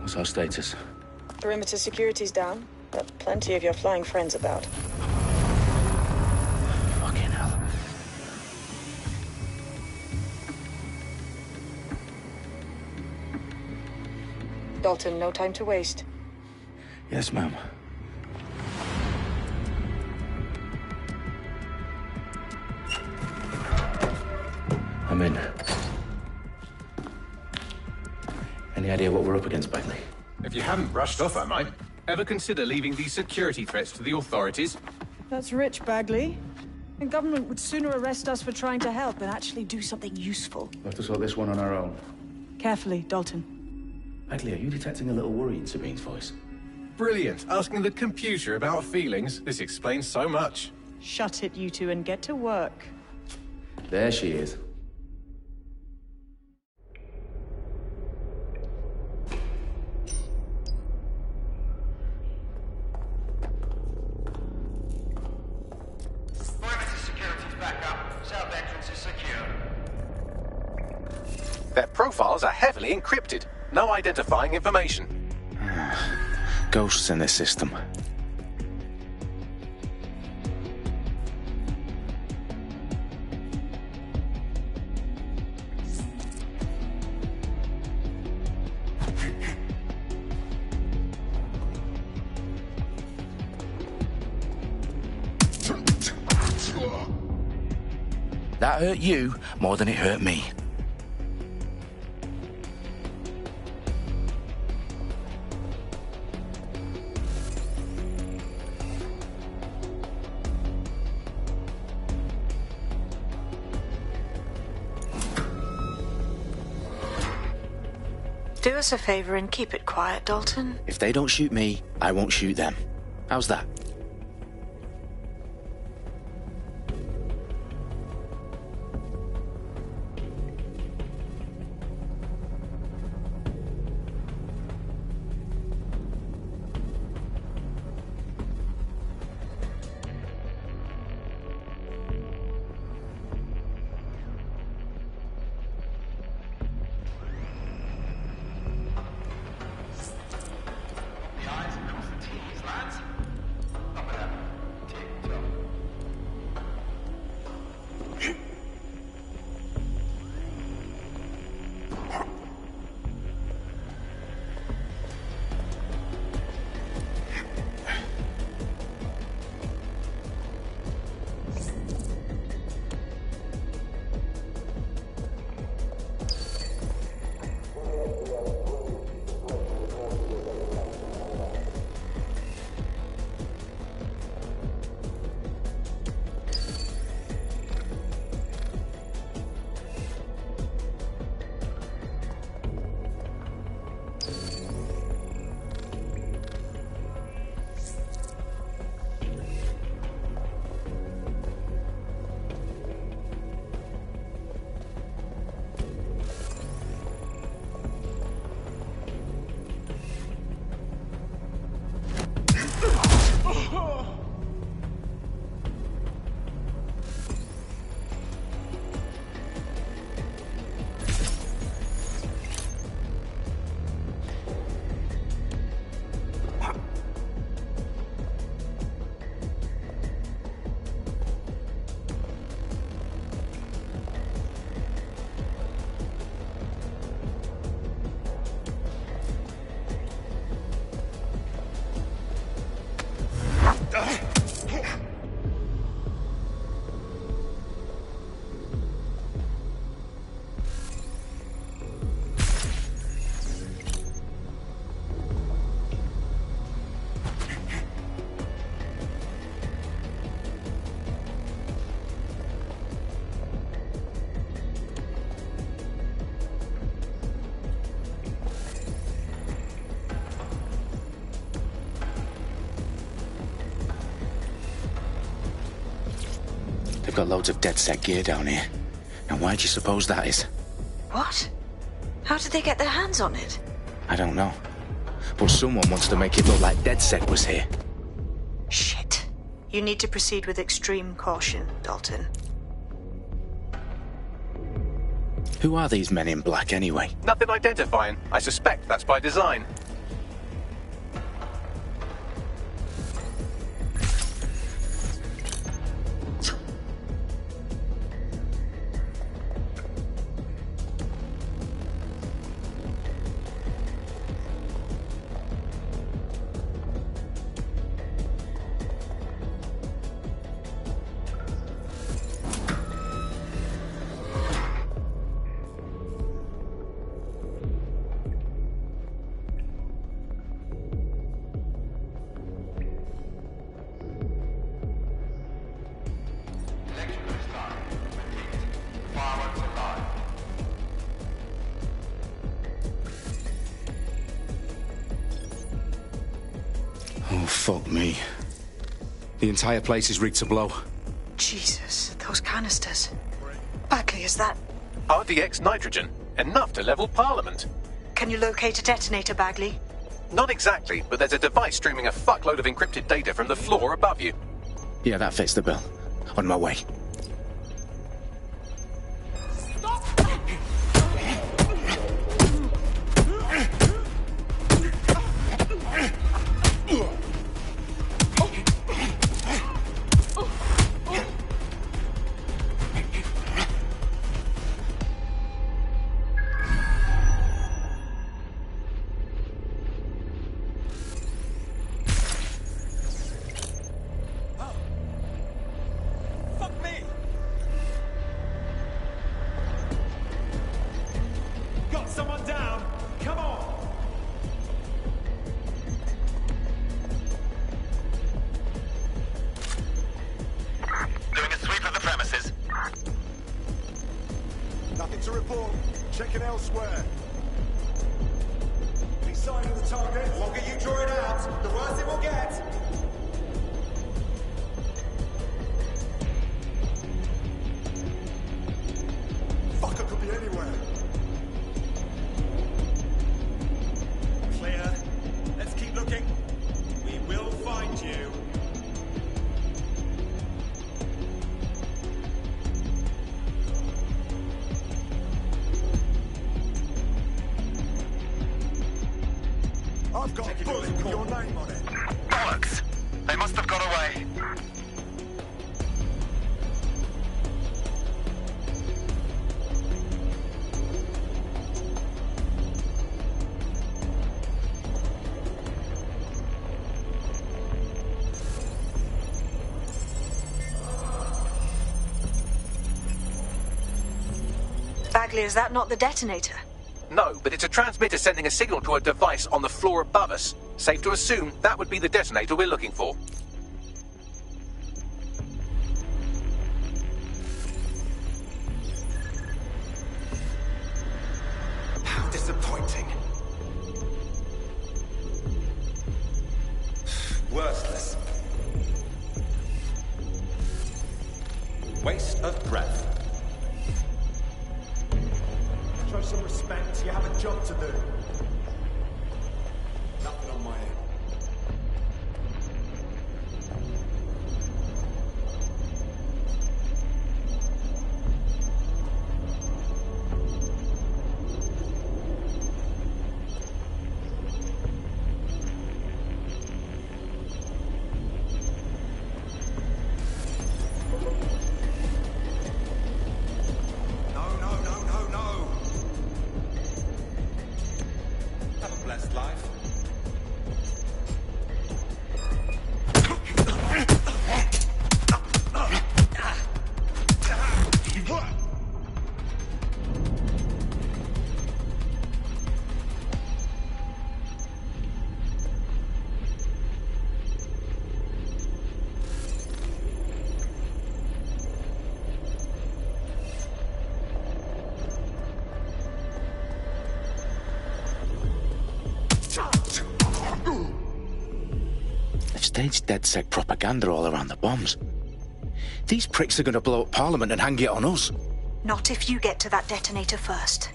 What's our status? Perimeter security's down, but plenty of your flying friends about. Fucking hell. Dalton, no time to waste. Yes, ma'am. I'm in. Any idea what we're up against, Bagley? If you haven't brushed off, I might. Ever consider leaving these security threats to the authorities? That's rich, Bagley. The government would sooner arrest us for trying to help than actually do something useful. We'll have to sort this one on our own. Carefully, Dalton. Bagley, are you detecting a little worry in Sabine's voice? Brilliant. Asking the computer about feelings. This explains so much. Shut it, you two, and get to work. There she is. Their profiles are heavily encrypted. No identifying information. Ghosts in this system. That hurt you more than it hurt me. Do us a favor and keep it quiet, Dalton. If they don't shoot me, I won't shoot them. How's that? They've got loads of DedSec gear down here. Now why do you suppose that is? What? How did they get their hands on it? I don't know. But someone wants to make it look like DedSec was here. Shit. You need to proceed with extreme caution, Dalton. Who are these men in black anyway? Nothing identifying. I suspect that's by design. Oh, fuck me. The entire place is rigged to blow. Jesus, those canisters. Bagley, is that... RDX nitrogen. Enough to level Parliament. Can you locate a detonator, Bagley? Not exactly, but there's a device streaming a fuckload of encrypted data from the floor above you. Yeah, that fits the bill. On my way. Nothing to report. Checking elsewhere. Be sighting the target. The longer you draw it out, the worse it will get. Fucker could be anywhere. Clear. Let's keep looking. We will find you. I've got a bullet with your name on it. Bollocks! They must have got away. Bagley, is that not the detonator? No, but it's a transmitter sending a signal to a device on the floor above us. Safe to assume that would be the detonator we're looking for. How disappointing. Worthless. Waste of breath. Show some respect. You have a job to do. Nothing on my end. Blessed life. They've staged DedSec propaganda all around the bombs. These pricks are going to blow up Parliament and hang it on us. Not if you get to that detonator first.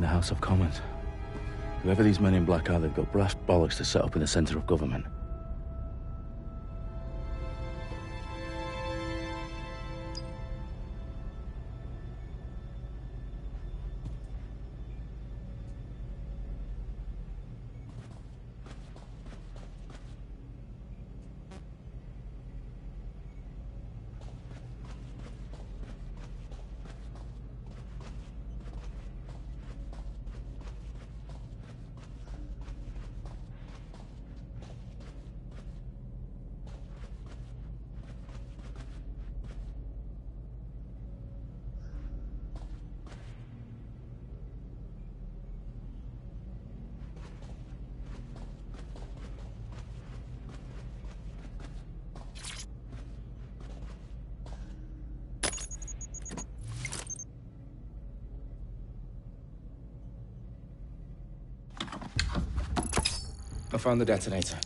the House of Commons. Whoever these men in black are, they've got brass bollocks to set up in the centre of government. I found the detonator.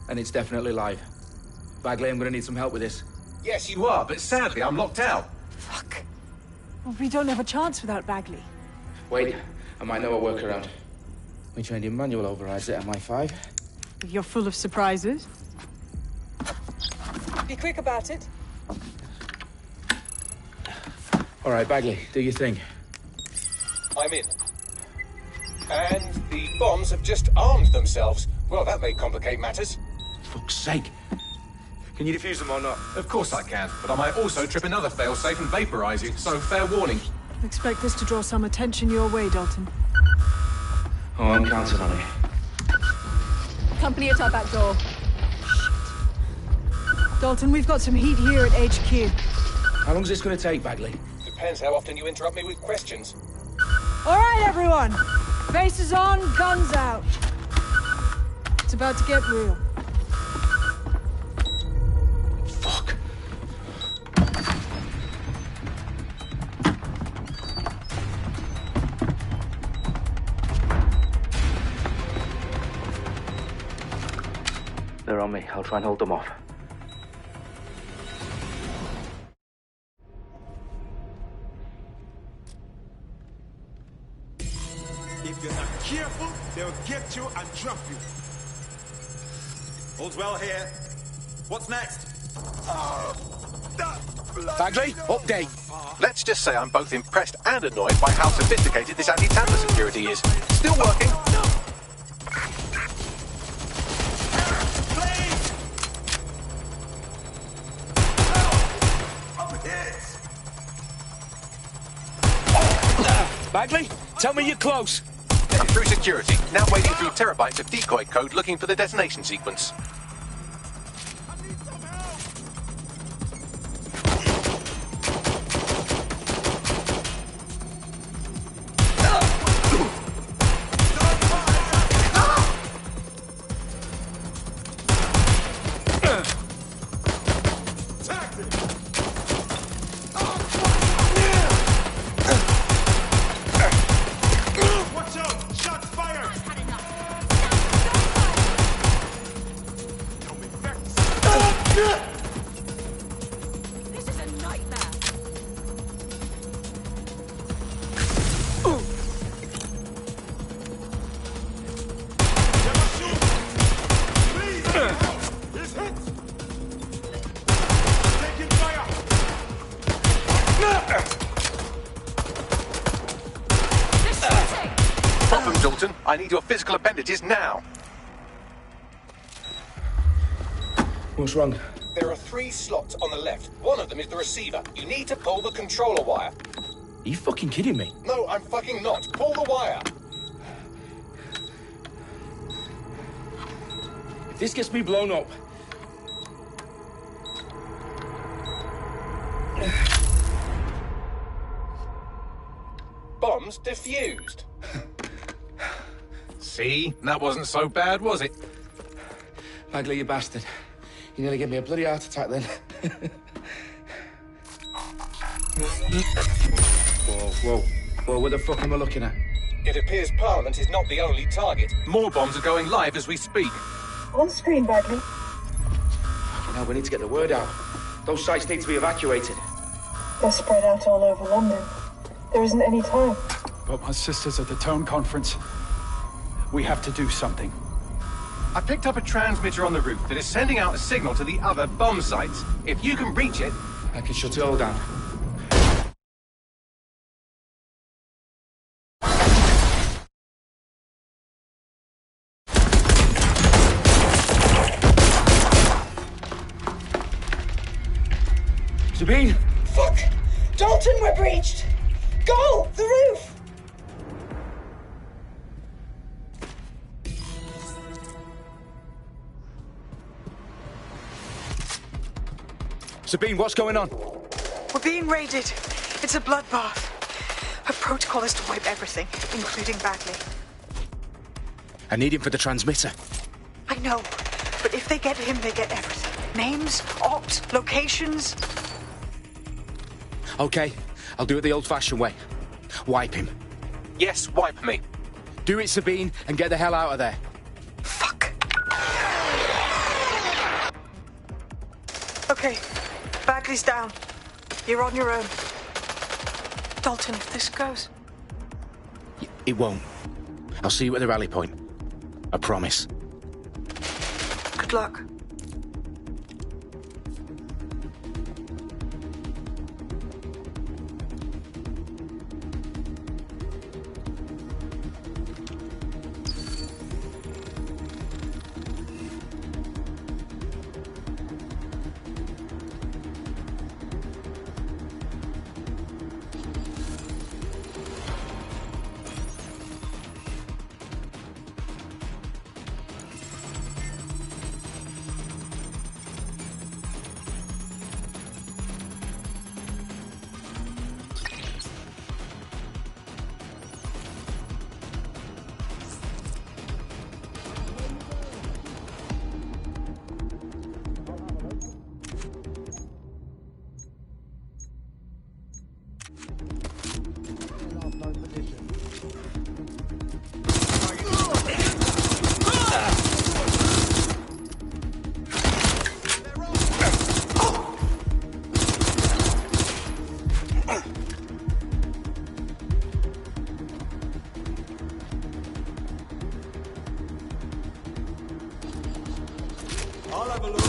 And it's definitely live. Bagley, I'm gonna need some help with this. Yes, you are, but sadly, I'm locked out. Fuck. Well, we don't have a chance without Bagley. Wait, I might know a workaround. We trained in manual overrides at MI5. You're full of surprises. Be quick about it. All right, Bagley, do your thing. I'm in. And the bombs have just armed themselves. Well, that may complicate matters. Fuck's sake. Can you defuse them or not? Of course I can, but I might also trip another failsafe and vaporize you, so fair warning. Expect this to draw some attention your way, Dalton. Oh, I'm counting on it. Company at our back door. Dalton, we've got some heat here at HQ. How long's this gonna take, Bagley? Depends how often you interrupt me with questions. All right, everyone. Faces on, guns out. It's about to get real. Fuck. They're on me. I'll try and hold them off. If you're not careful, they'll get you and drop you. All's well here. What's next? Bagley, update. Let's just say I'm both impressed and annoyed by how sophisticated this anti-tamper security is. Still working. Bagley, tell me you're close. I'm through security, now wading through terabytes of decoy code looking for the detonation sequence. Problem, Dalton. I need your physical appendages now. What's wrong? There are 3 slots on the left. One of them is the receiver. You need to pull the controller wire. Are you fucking kidding me? No, I'm fucking not. Pull the wire. If this gets me blown up... Bombs defused. See? That wasn't so bad, was it? Bagley, you bastard. You nearly gave me a bloody heart attack then. Whoa, what the fuck am I looking at? It appears Parliament is not the only target. More bombs are going live as we speak. On screen, Bagley. Now we need to get the word out. Those sites need to be evacuated. They're spread out all over London. There isn't any time. But my sister's at the Tone Conference. We have to do something. I picked up a transmitter on the roof that is sending out a signal to the other bomb sites. If you can reach it... I can shut it all down. Sabine! Fuck! Dalton, we're breached! Go! The roof! Sabine, what's going on? We're being raided. It's a bloodbath. Our protocol is to wipe everything, including Bagley. I need him for the transmitter. I know, but if they get him, they get everything. Names, ops, locations. Okay, I'll do it the old-fashioned way. Wipe him. Yes, wipe me. Do it, Sabine, and get the hell out of there. Fuck. Okay, Bagley's down. You're on your own. Dalton, if this goes... It won't. I'll see you at the rally point. I promise. Good luck. I'll have a look.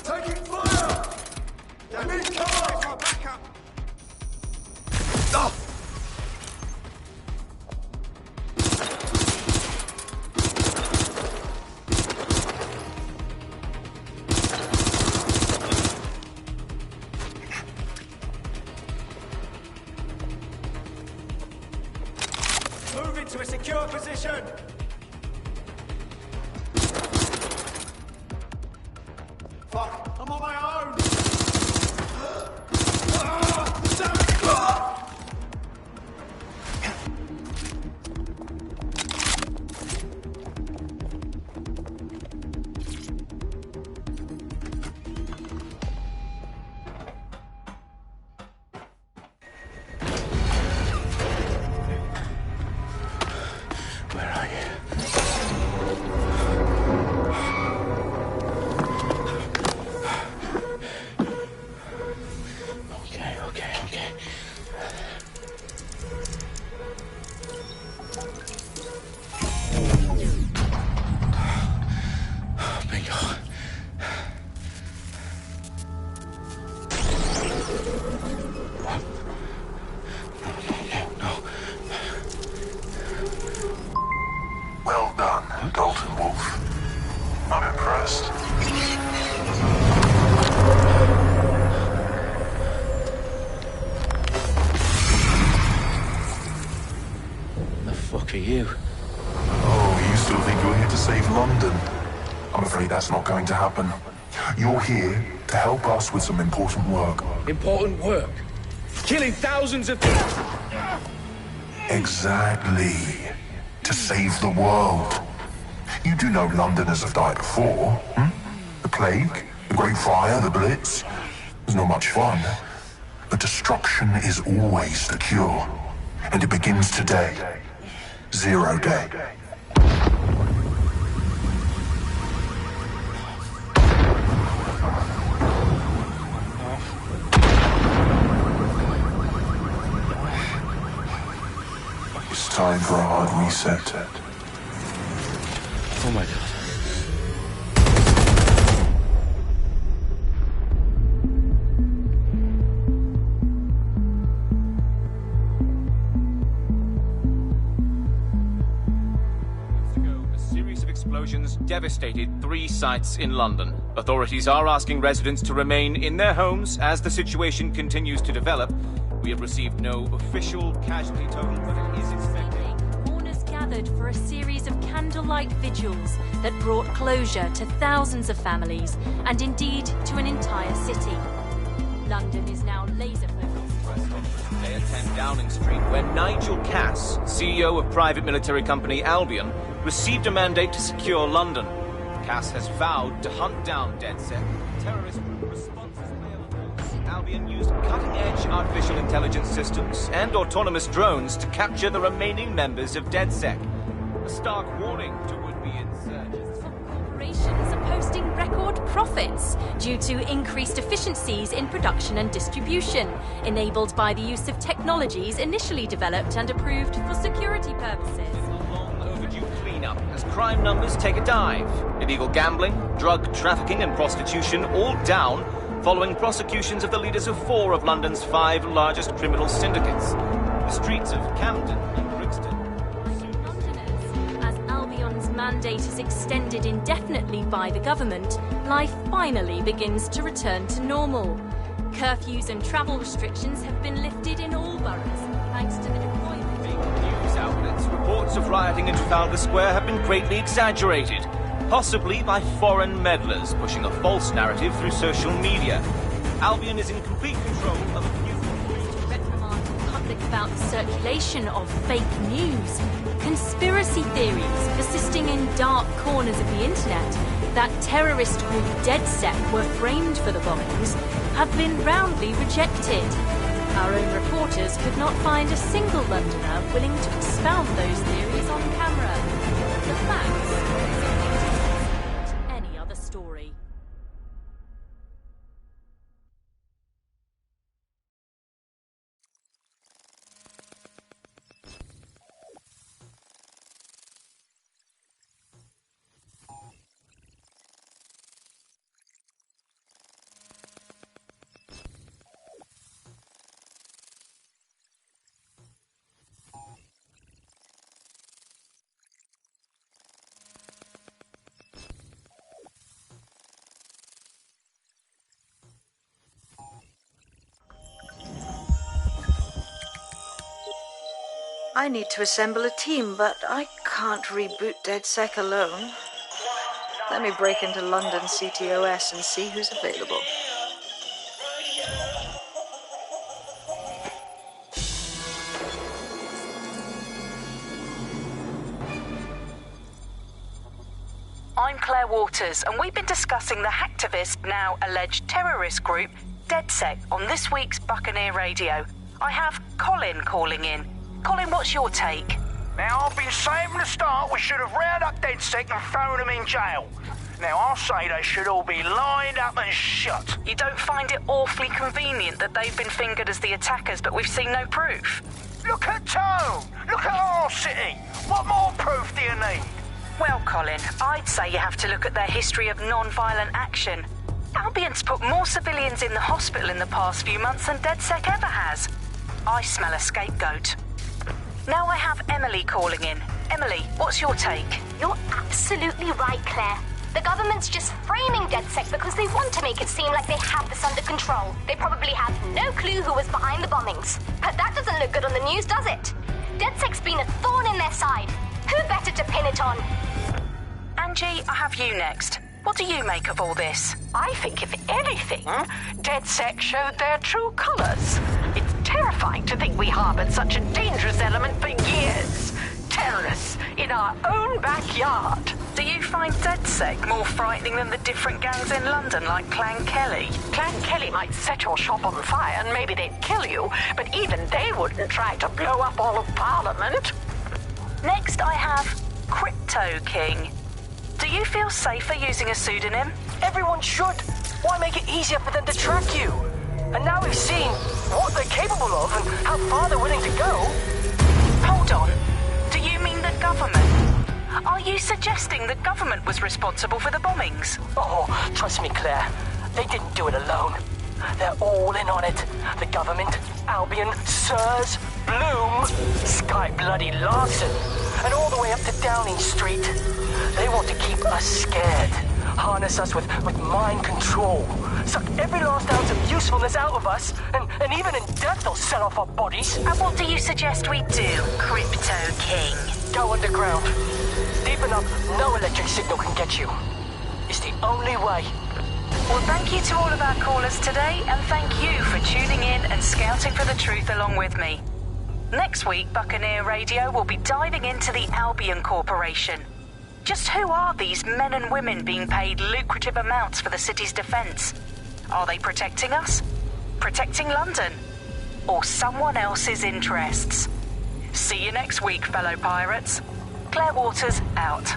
Taking fire! I need cover! Back up! Oh! Move into a secure position! Fuck, I'm on my own! Where are you? Okay. Bingo. No. Well done, Dalton Wolf. I'm impressed. The fuck are you? Oh, you still think you're here to save London? I'm afraid that's not going to happen. You're here to help us with some important work. Important work? Killing thousands of people? Exactly. To save the world. You do know Londoners have died before, hmm? The Plague, the Great Fire, the Blitz. It's not much fun. But destruction is always the cure. And it begins today. Zero Day. time for a hard reset. Oh my god. Explosions devastated 3 sites in London. Authorities are asking residents to remain in their homes as the situation continues to develop. We have received no official casualty total, but it is expected. Mourners gathered for a series of candlelight vigils that brought closure to thousands of families and indeed to an entire city. London is now laser-focused. Today at 10 Downing Street, where Nigel Cass, CEO of private military company Albion, received a mandate to secure London. Cass has vowed to hunt down DedSec. Terrorist responses failed. Albion used cutting-edge artificial intelligence systems and autonomous drones to capture the remaining members of DedSec. A stark warning to would-be insurgents. Some corporations are posting record profits due to increased efficiencies in production and distribution, enabled by the use of technologies initially developed and approved for security purposes. Cleanup as crime numbers take a dive. Illegal gambling, drug trafficking and prostitution all down following prosecutions of the leaders of 4 of London's 5 largest criminal syndicates. The streets of Camden and Brixton. Londoners, as Albion's mandate is extended indefinitely by the government, life finally begins to return to normal. Curfews and travel restrictions have been lifted in all boroughs, thanks to the deployment. News outlets, reports of rioting in Trafalgar Square have been greatly exaggerated, possibly by foreign meddlers pushing a false narrative through social media. Albion is in complete control of a few... Direct remark to the public about the circulation of fake news, conspiracy theories persisting in dark corners of the internet that terrorist group DedSec were framed for the bombings have been roundly rejected. Our own reporters could not find a single Londoner willing to expound those theories on camera. The facts simply any other story. I need to assemble a team, but I can't reboot DedSec alone. Let me break into London CTOS and see who's available. I'm Claire Waters, and we've been discussing the hacktivist, now alleged terrorist group, DedSec, on this week's Buccaneer Radio. I have Colin calling in. Colin, what's your take? Now, I've been saying from the start we should have rounded up DedSec and thrown them in jail. Now, I'll say they should all be lined up and shot. You don't find it awfully convenient that they've been fingered as the attackers, but we've seen no proof? Look at Tone! Look at our city! What more proof do you need? Well, Colin, I'd say you have to look at their history of non-violent action. Albion's put more civilians in the hospital in the past few months than DedSec ever has. I smell a scapegoat. Now I have Emily calling in. Emily, what's your take? You're absolutely right, Claire. The government's just framing DedSec because they want to make it seem like they have this under control. They probably have no clue who was behind the bombings. But that doesn't look good on the news, does it? DedSec's been a thorn in their side. Who better to pin it on? Angie, I have you next. What do you make of all this? I think, if anything, DedSec showed their true colours. It's terrifying to think we harboured such a dangerous element for years. Terrorists in our own backyard. Do you find DedSec more frightening than the different gangs in London, like Clan Kelly? Clan Kelly might set your shop on fire and maybe they'd kill you, but even they wouldn't try to blow up all of Parliament. Next, I have Crypto King. Do you feel safer using a pseudonym? Everyone should. Why make it easier for them to track you? And now we've seen what they're capable of and how far they're willing to go. Hold on. you suggesting the government was responsible for the bombings? Oh, trust me, Claire. They didn't do it alone. They're all in on it. The government, Albion, Sirs, Bloom, Sky Bloody Larson, and all the way up to Downing Street. They want to keep us scared. Harness us with mind control. Suck every last ounce of usefulness out of us, and even in death they'll sell off our bodies. And what do you suggest we do, Crypto King? Go underground. Deep enough, no electric signal can get you. It's the only way. Well, thank you to all of our callers today, and thank you for tuning in and scouting for the truth along with me. Next week, Buccaneer Radio will be diving into the Albion Corporation. Just who are these men and women being paid lucrative amounts for the city's defense? Are they protecting us? Protecting London? Or someone else's interests? See you next week, fellow pirates. Claire Waters, out.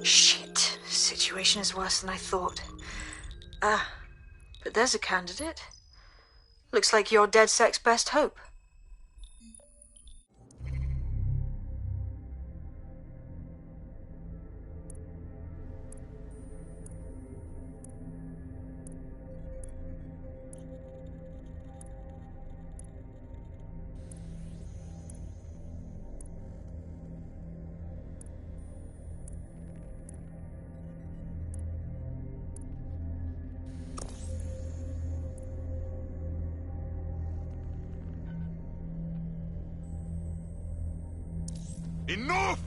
Shit. Situation is worse than I thought. But there's a candidate. Looks like you're DedSec's best hope. Enough!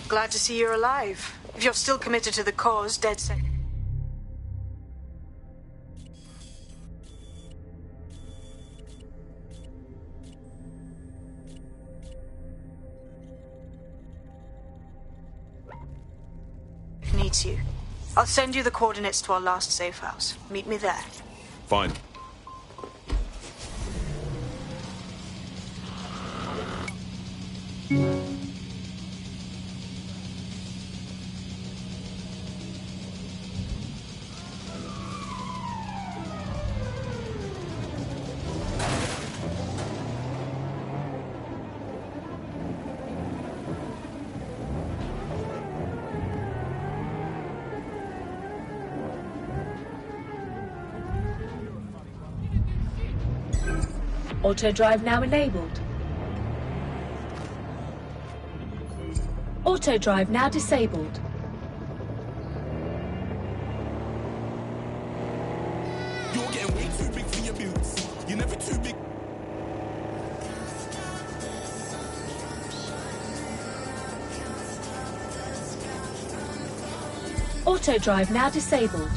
Glad to see you're alive. If you're still committed to the cause, DedSec needs you. I'll send you the coordinates to our last safe house. Meet me there. Fine. Auto drive now enabled. Auto drive now disabled. You're getting way too big for your boots. You're never too big. Auto drive now disabled.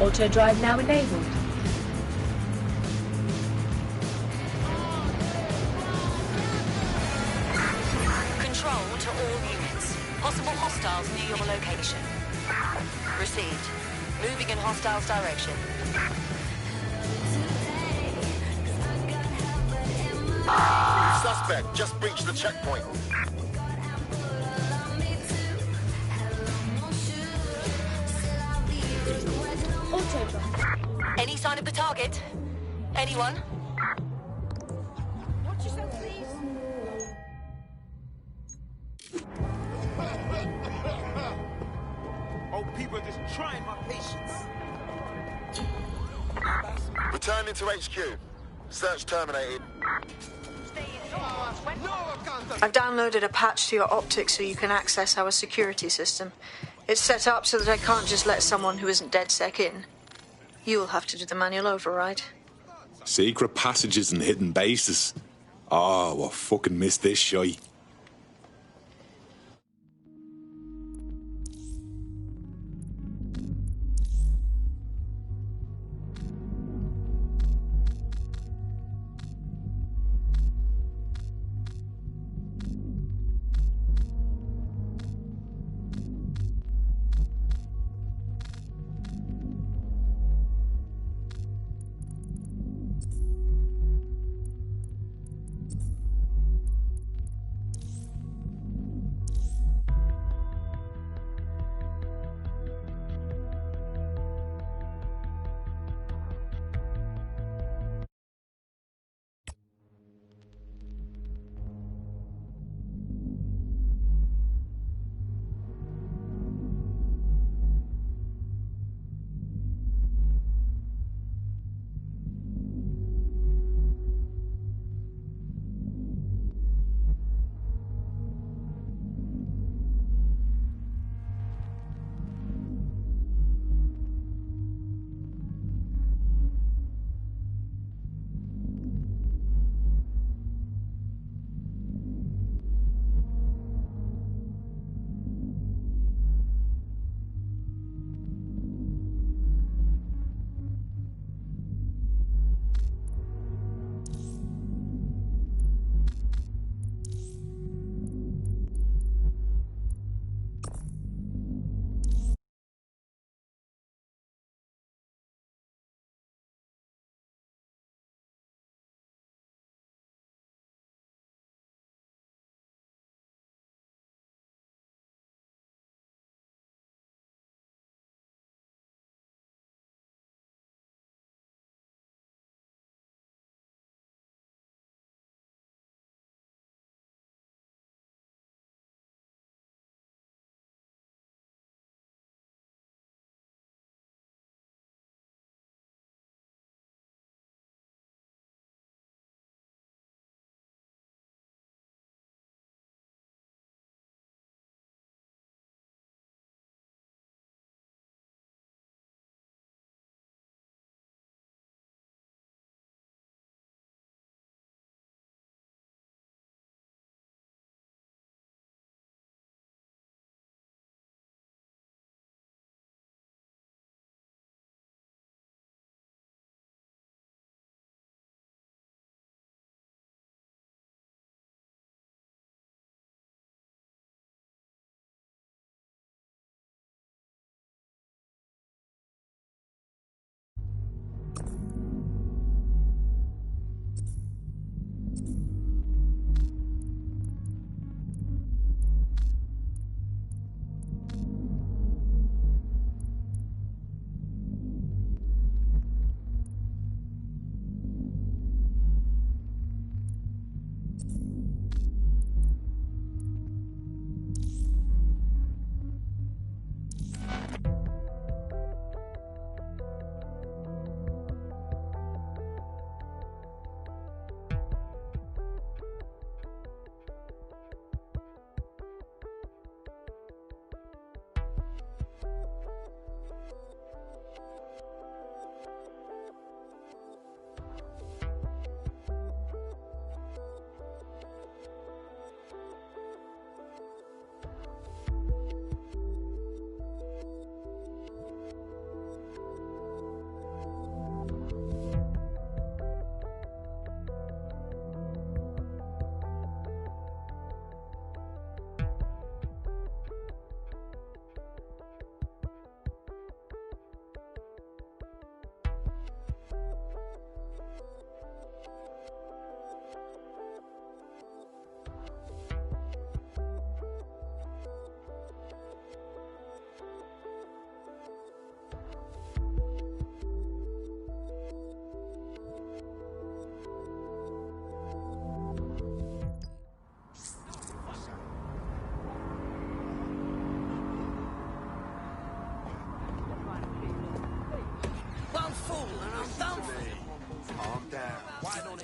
Auto drive now enabled. Control to all units. Possible hostiles near your location. Received. Moving in hostiles' direction. Suspect just breached the checkpoint. Auto drive. Any sign of the target? Anyone? Watch yourself, please. Oh, people are just trying my patience. Returning to HQ. Search terminated. I've downloaded a patch to your optics so you can access our security system. It's set up so that I can't just let someone who isn't DedSec in. You'll have to do the manual override. Secret passages and hidden bases. Oh, I fucking missed this shite.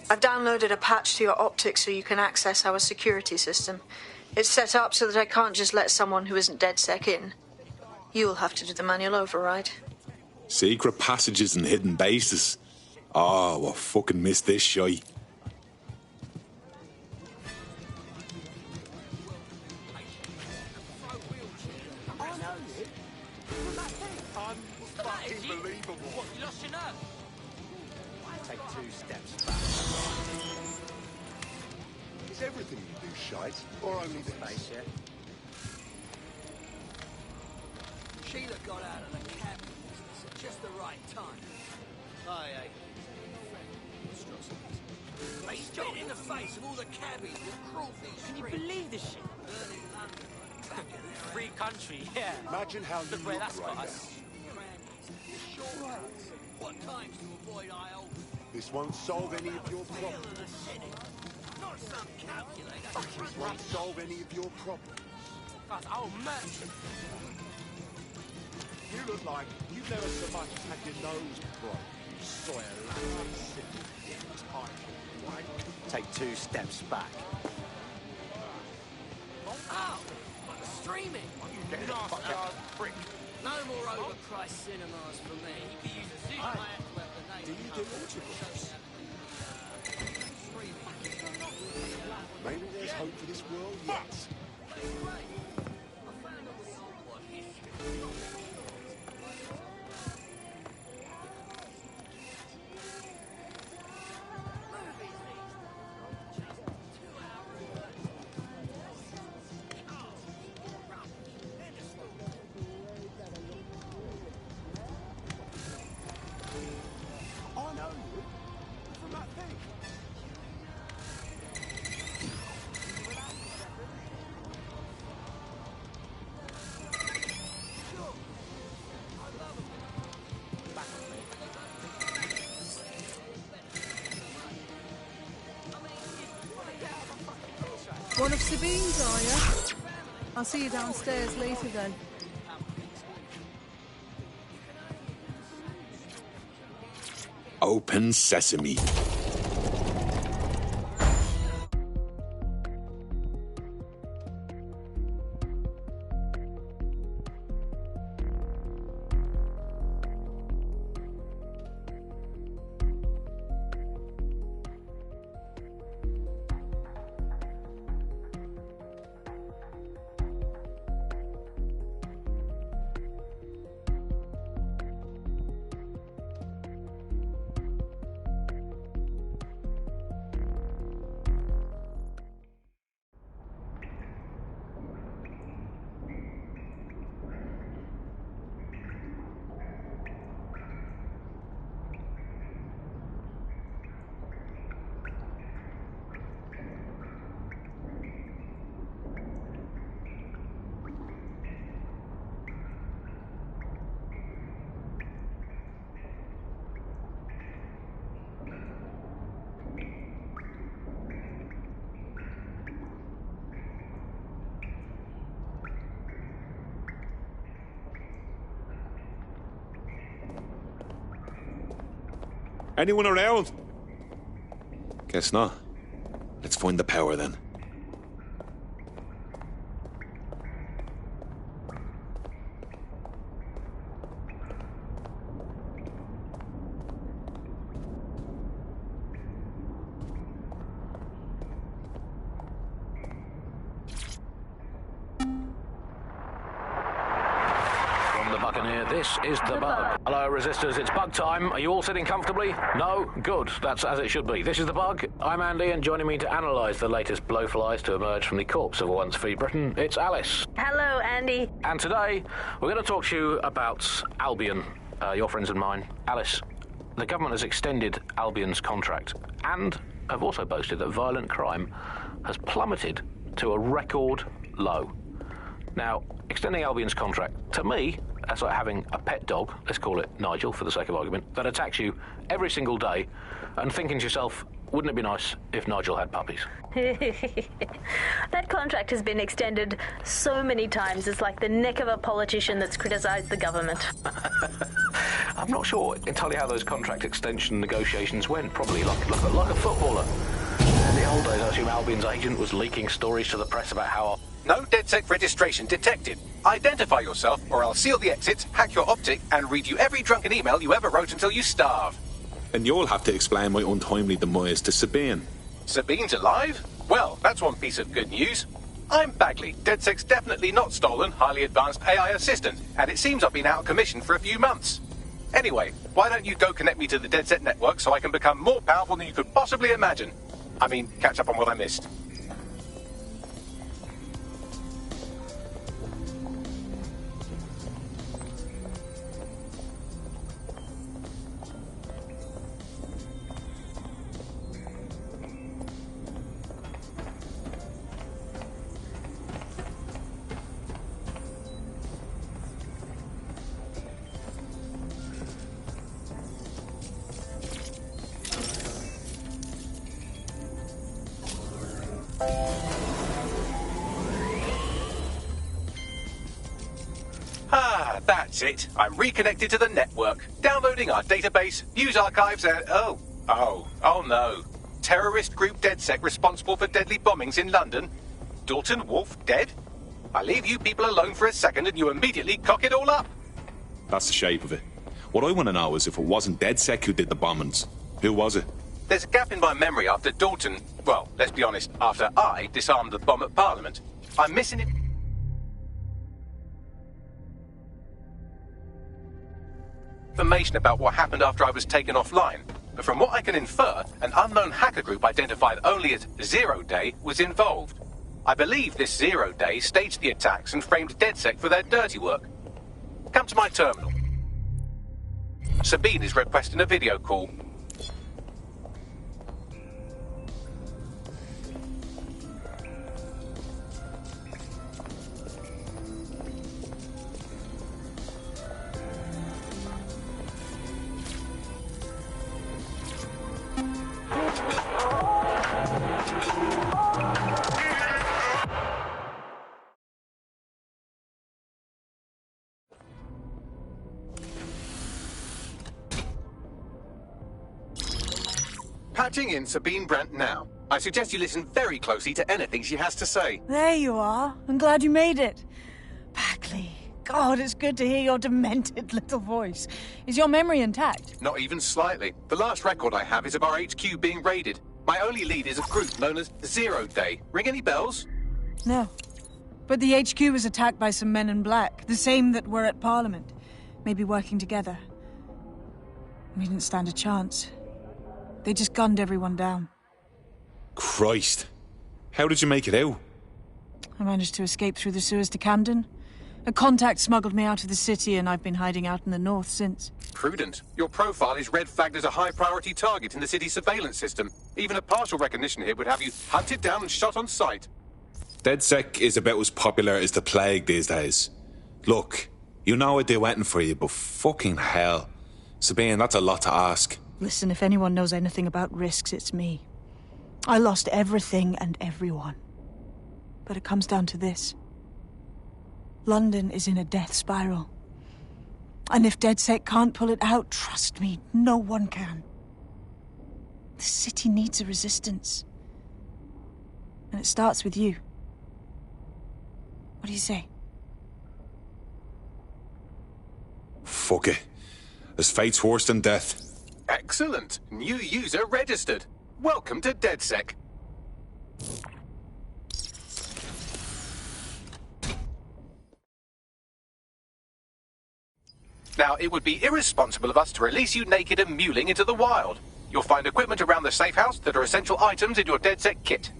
I've downloaded a patch to your optics so you can access our security system. It's set up so that I can't just let someone who isn't DedSec in. You'll have to do the manual override. Secret passages and hidden bases. Oh, I fucking missed this shite. What, you lost your nerve? Take 2 steps back. Is everything you do shite, or only this? Space, yeah? Sheila got out of the cab business at just the right time. Aye. They spit in the face of all the cabbies with cruelty. Can you believe this shit? Free country, yeah. Imagine how you Look where look that's right got now. us. What times to avoid IOL? This won't solve any of your problems. Not some calculator. This won't solve any of your problems. Guys, I'll merch. You look like you've never so much as had your nose broke. You soy latte sipping tight, right? Take 2 steps back. Oh, like the streaming. You get the fuck out, prick. No more overpriced cinemas for me. You can use a Zoom. I have to have the name. Do you do autographs? Maybe there's hope for this world yet. One of Sabine's, are you? I'll see you downstairs later then. Open sesame. Anyone around? Guess not. Let's find the power then. This is the Bug. Hello, Resistors, it's Bug time. Are you all sitting comfortably? No? Good. That's as it should be. This is the Bug. I'm Andy, and joining me to analyse the latest blowflies to emerge from the corpse of a once free Britain, it's Alice. Hello, Andy. And today, we're going to talk to you about Albion, your friends and mine. Alice, the government has extended Albion's contract and have also boasted that violent crime has plummeted to a record low. Now, extending Albion's contract, to me, that's like having a pet dog, let's call it Nigel for the sake of argument, that attacks you every single day and thinking to yourself, wouldn't it be nice if Nigel had puppies? That contract has been extended so many times, it's like the neck of a politician that's criticised the government. I'm not sure entirely how those contract extension negotiations went. Probably like a footballer. In the old days, I assume Albion's agent was leaking stories to the press about how... No DedSec registration detected. Identify yourself, or I'll seal the exits, hack your optic, and read you every drunken email you ever wrote until you starve. And you'll have to explain my untimely demise to Sabine. Sabine's alive? Well, that's one piece of good news. I'm Bagley, DedSec's definitely not stolen, highly advanced AI assistant, and it seems I've been out of commission for a few months. Anyway, why don't you go connect me to the DedSec network so I can become more powerful than you could possibly imagine? I mean, catch up on what I missed. Ah, that's it. I'm reconnected to the network, downloading our database, news archives, and... Oh no. Terrorist group DedSec responsible for deadly bombings in London? Dalton Wolf dead? I leave you people alone for a second and you immediately cock it all up. That's the shape of it. What I want to know is if it wasn't DedSec who did the bombings, who was it? There's a gap in my memory after Dalton... Well, let's be honest, after I disarmed the bomb at Parliament. I'm missing it... information about what happened after I was taken offline, but from what I can infer, an unknown hacker group identified only as Zero Day was involved. I believe this Zero Day staged the attacks and framed DedSec for their dirty work. Come to my terminal. Sabine is requesting a video call. Patching in Sabine Brandt now. I suggest you listen very closely to anything she has to say. There you are. I'm glad you made it. Bagley. God, it's good to hear your demented little voice. Is your memory intact? Not even slightly. The last record I have is of our HQ being raided. My only lead is a group known as Zero Day. Ring any bells? No. But the HQ was attacked by some men in black, the same that were at Parliament. Maybe working together. We didn't stand a chance. They just gunned everyone down. Christ. How did you make it out? I managed to escape through the sewers to Camden. A contact smuggled me out of the city, and I've been hiding out in the north since. Prudent. Your profile is red flagged as a high-priority target in the city's surveillance system. Even a partial recognition here would have you hunted down and shot on sight. DedSec is about as popular as the plague these days. Look, you know I'd do anything for you, but fucking hell. Sabine, that's a lot to ask. Listen, if anyone knows anything about risks, it's me. I lost everything and everyone. But it comes down to this. London is in a death spiral. And if DedSec can't pull it out, trust me, no one can. The city needs a resistance. And it starts with you. What do you say? Fuck it. As fate's worse than death. Excellent. New user registered. Welcome to DedSec. Now, it would be irresponsible of us to release you naked and mewling into the wild. You'll find equipment around the safe house that are essential items in your DedSec kit.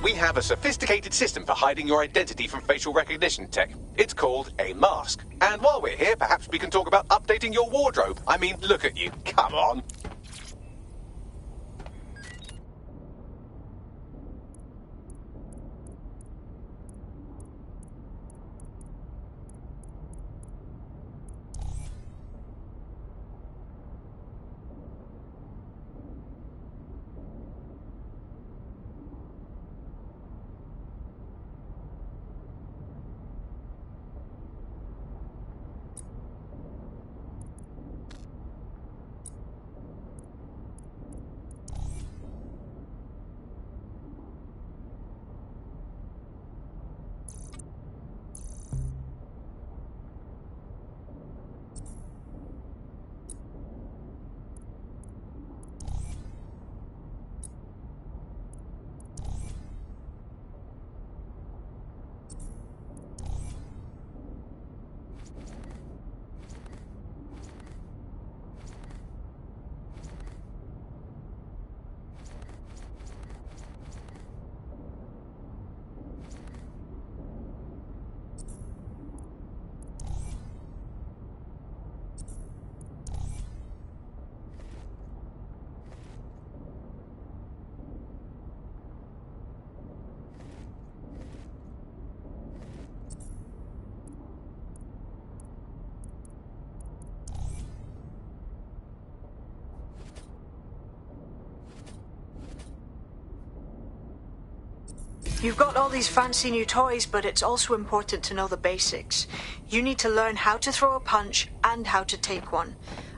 we have a sophisticated system for hiding your identity from facial recognition tech. It's called a mask. And while we're here, perhaps we can talk about updating your wardrobe. I mean, look at you. Come on. You've got all these fancy new toys, but it's also important to know the basics. You need to learn how to throw a punch and how to take one.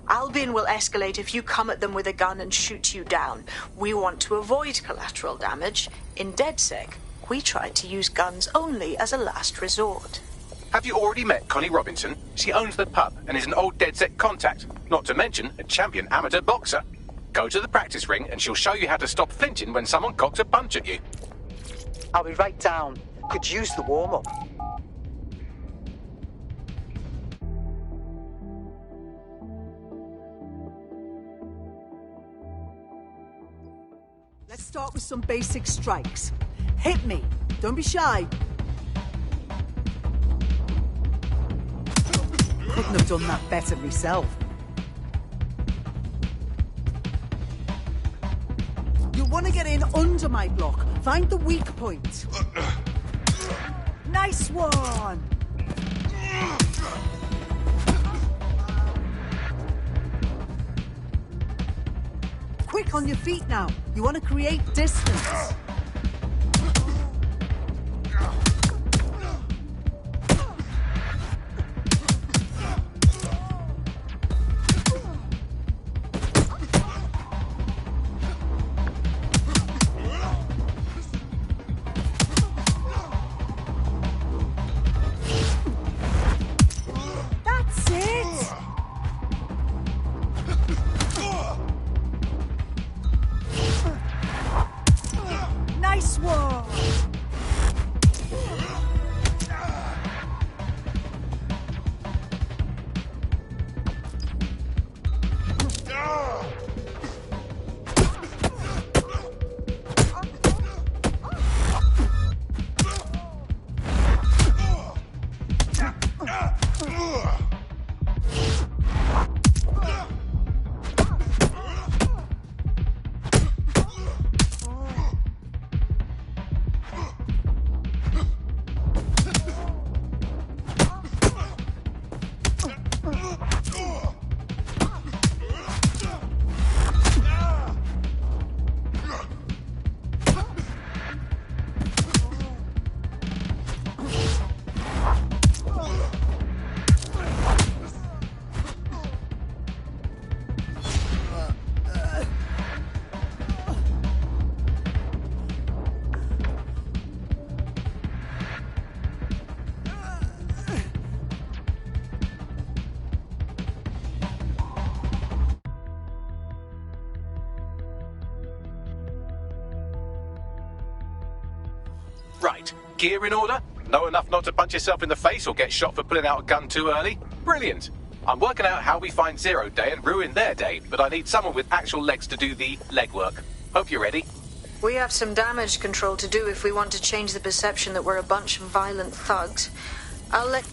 Albion will escalate if you come at them with a gun and shoot you down. We want to avoid collateral damage. In DedSec, we try to use guns only as a last resort. Have you already met Connie Robinson? She owns the pub and is an old DedSec contact, not to mention a champion amateur boxer. Go to the practice ring and she'll show you how to stop flinching when someone cocks a punch at you. I'll be right down. Could use the warm-up. Let's start with some basic strikes. Hit me. Don't be shy. Couldn't have done that better myself. You want to get in under my block. Find the weak point. Nice one! Quick on your feet now. You want to create distance. Right. Gear in order? Know enough not to punch yourself in the face or get shot for pulling out a gun too early? Brilliant. I'm working out how we find Zero Day and ruin their day, but I need someone with actual legs to do the legwork. Hope you're ready. We have some damage control to do if we want to change the perception that we're a bunch of violent thugs. I'll let...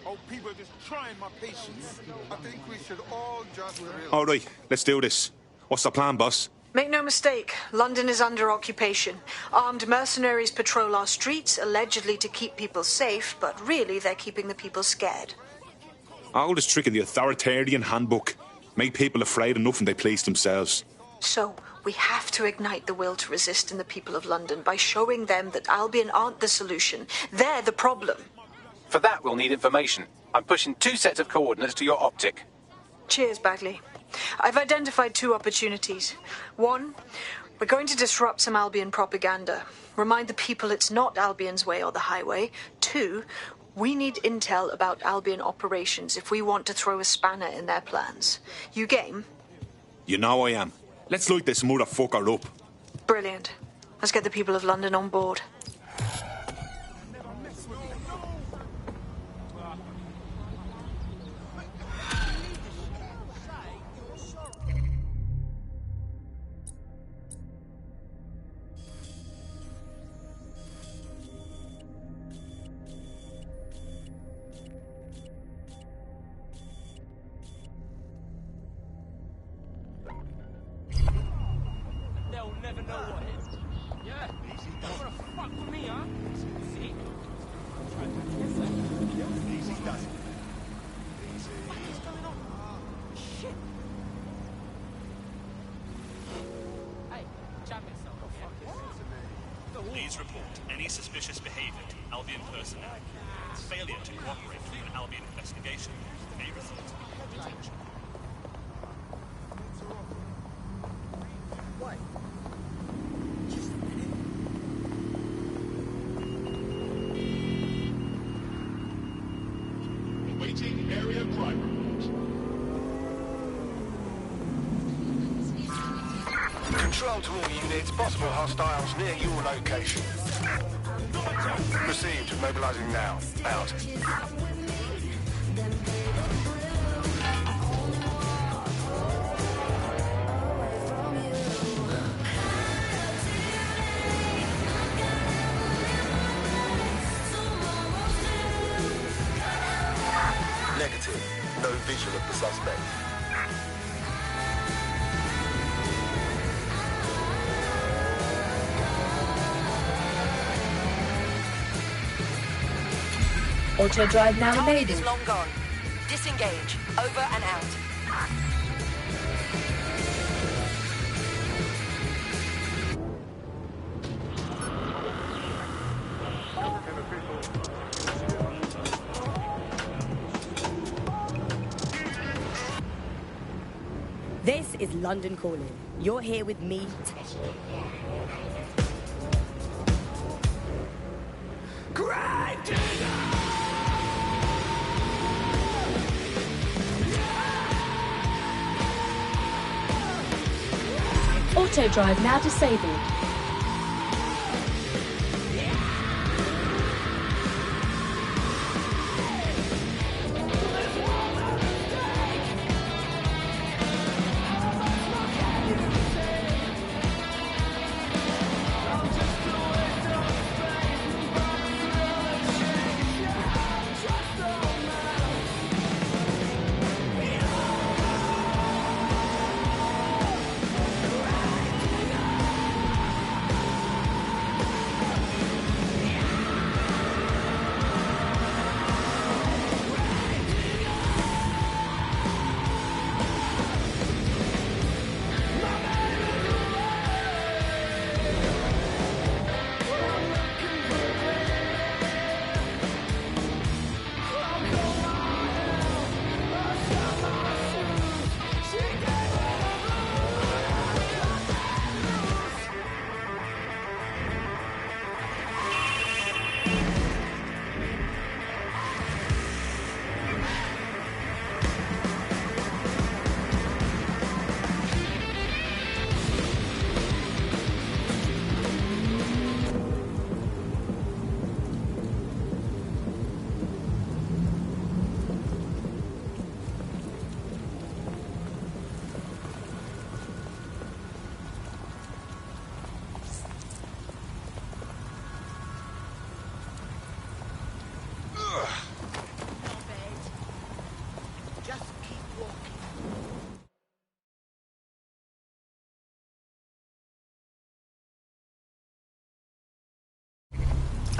Oh, people are just trying my patience. I think we should all just relax. All right, let's do this. What's the plan, boss? Make no mistake, London is under occupation. Armed mercenaries patrol our streets, allegedly to keep people safe, but really they're keeping the people scared. Oldest trick in the authoritarian handbook. Make people afraid enough and they police themselves. So, we have to ignite the will to resist in the people of London by showing them that Albion aren't the solution. They're the problem. For that, we'll need information. I'm pushing 2 sets of coordinates to your optic. Cheers, Bagley. I've identified 2 opportunities. 1, we're going to disrupt some Albion propaganda. Remind the people it's not Albion's way or the highway. 2, we need intel about Albion operations if we want to throw a spanner in their plans. You game? You know I am. Let's light this motherfucker up. Brilliant. Let's get the people of London on board. Never know what it is. Yeah. Easy. You wanna fuck with me, huh? See? Easy does it. Easy. What is going on? Shit. Hey, jam yourself. Please report any suspicious behavior to Albion personnel. Failure to cooperate with an Albion investigation may result in detention. Area crime report. Control to all units, possible hostiles near your location. Received, mobilizing now. Out. Negative. No visual of the suspect. Auto drive now Target enabled. is long gone. Disengage. Over and out. This is London Calling. You're here with me, Tesh. Auto drive now disabled.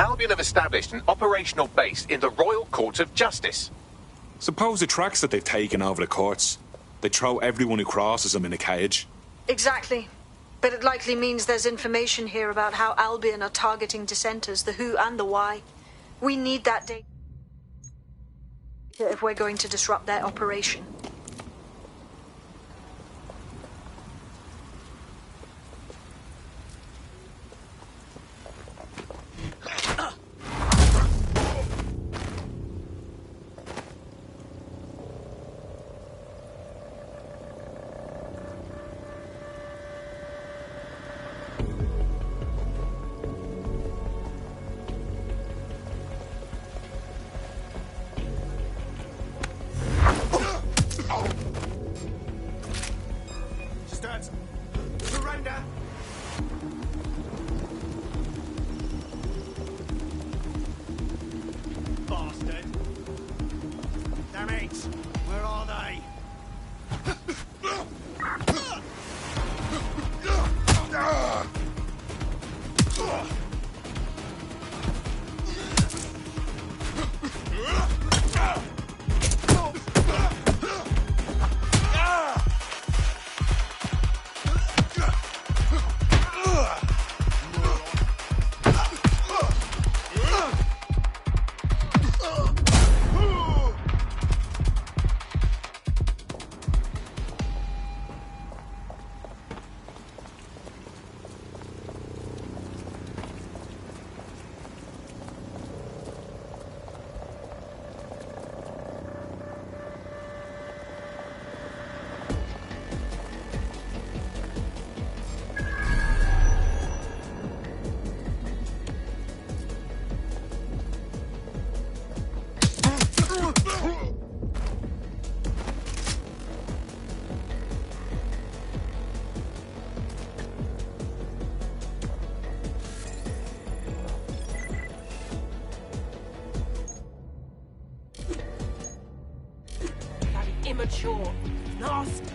Albion have established an operational base in the Royal Court of Justice. Suppose the tracks that they've taken over the courts, they throw everyone who crosses them in a cage. Exactly. But it likely means there's information here about how Albion are targeting dissenters, the who and the why. We need that data if we're going to disrupt their operation. Surrender! Bastard! Damn it! Where are they? Immature. Nasty.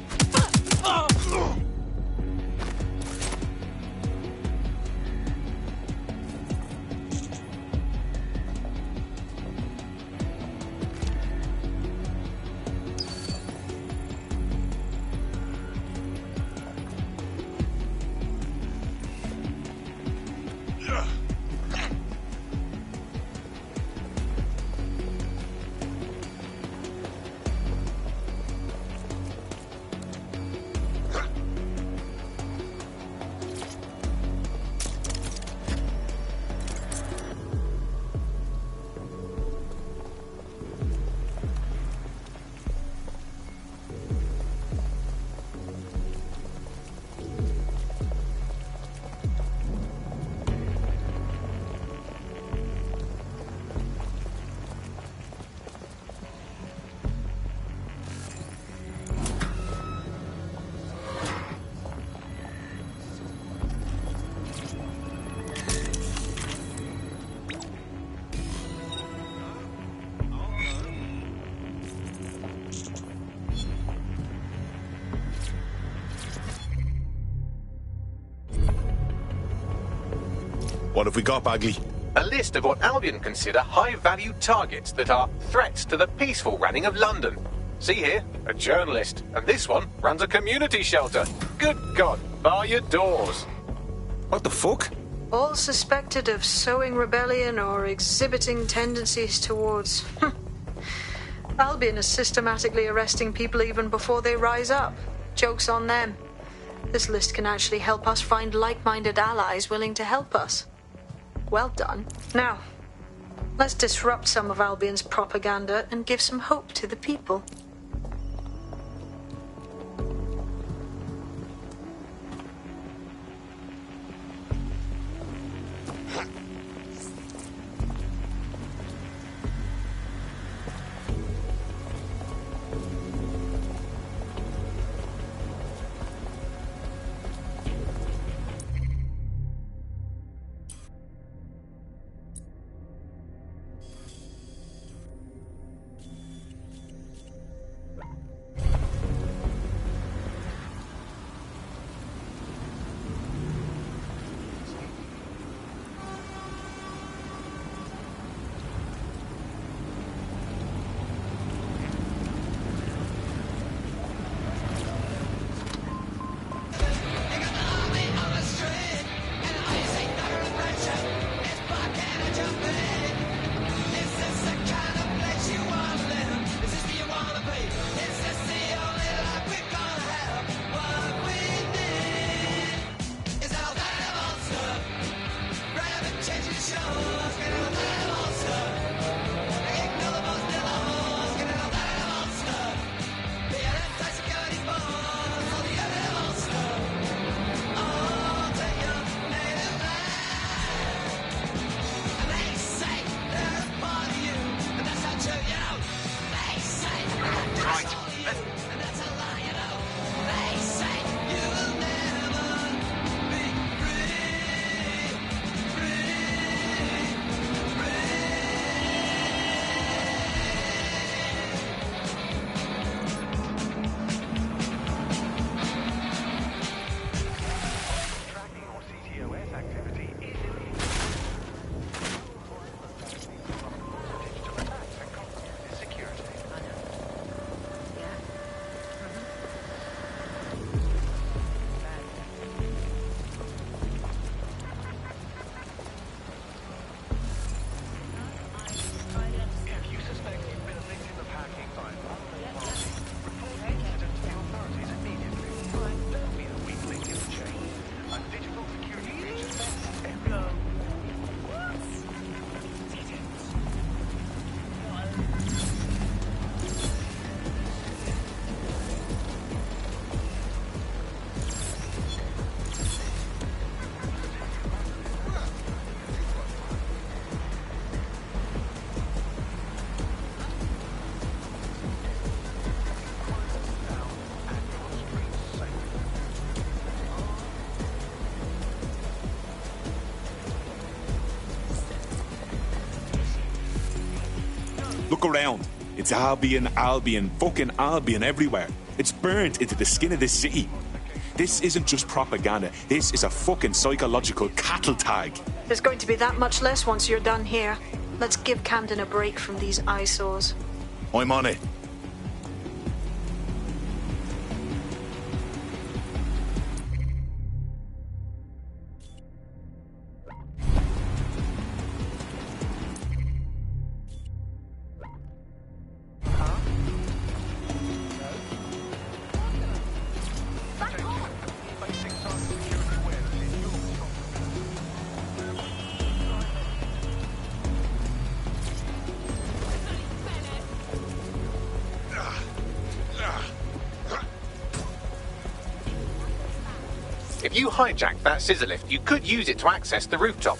What have we got, Bagley? A list of what Albion consider high-value targets that are threats to the peaceful running of London. See here, a journalist, and this one runs a community shelter. Good God, bar your doors. What the fuck? All suspected of sowing rebellion or exhibiting tendencies towards... Albion is systematically arresting people even before they rise up. Joke's on them. This list can actually help us find like-minded allies willing to help us. Well done. Now, let's disrupt some of Albion's propaganda and give some hope to the people. Look around. It's Albion, Albion, fucking Albion everywhere. It's burnt into the skin of this city. This isn't just propaganda. This is a fucking psychological cattle tag. There's going to be that much less once you're done here. Let's give Camden a break from these eyesores. I'm on it. If you hijack that scissor lift, you could use it to access the rooftop.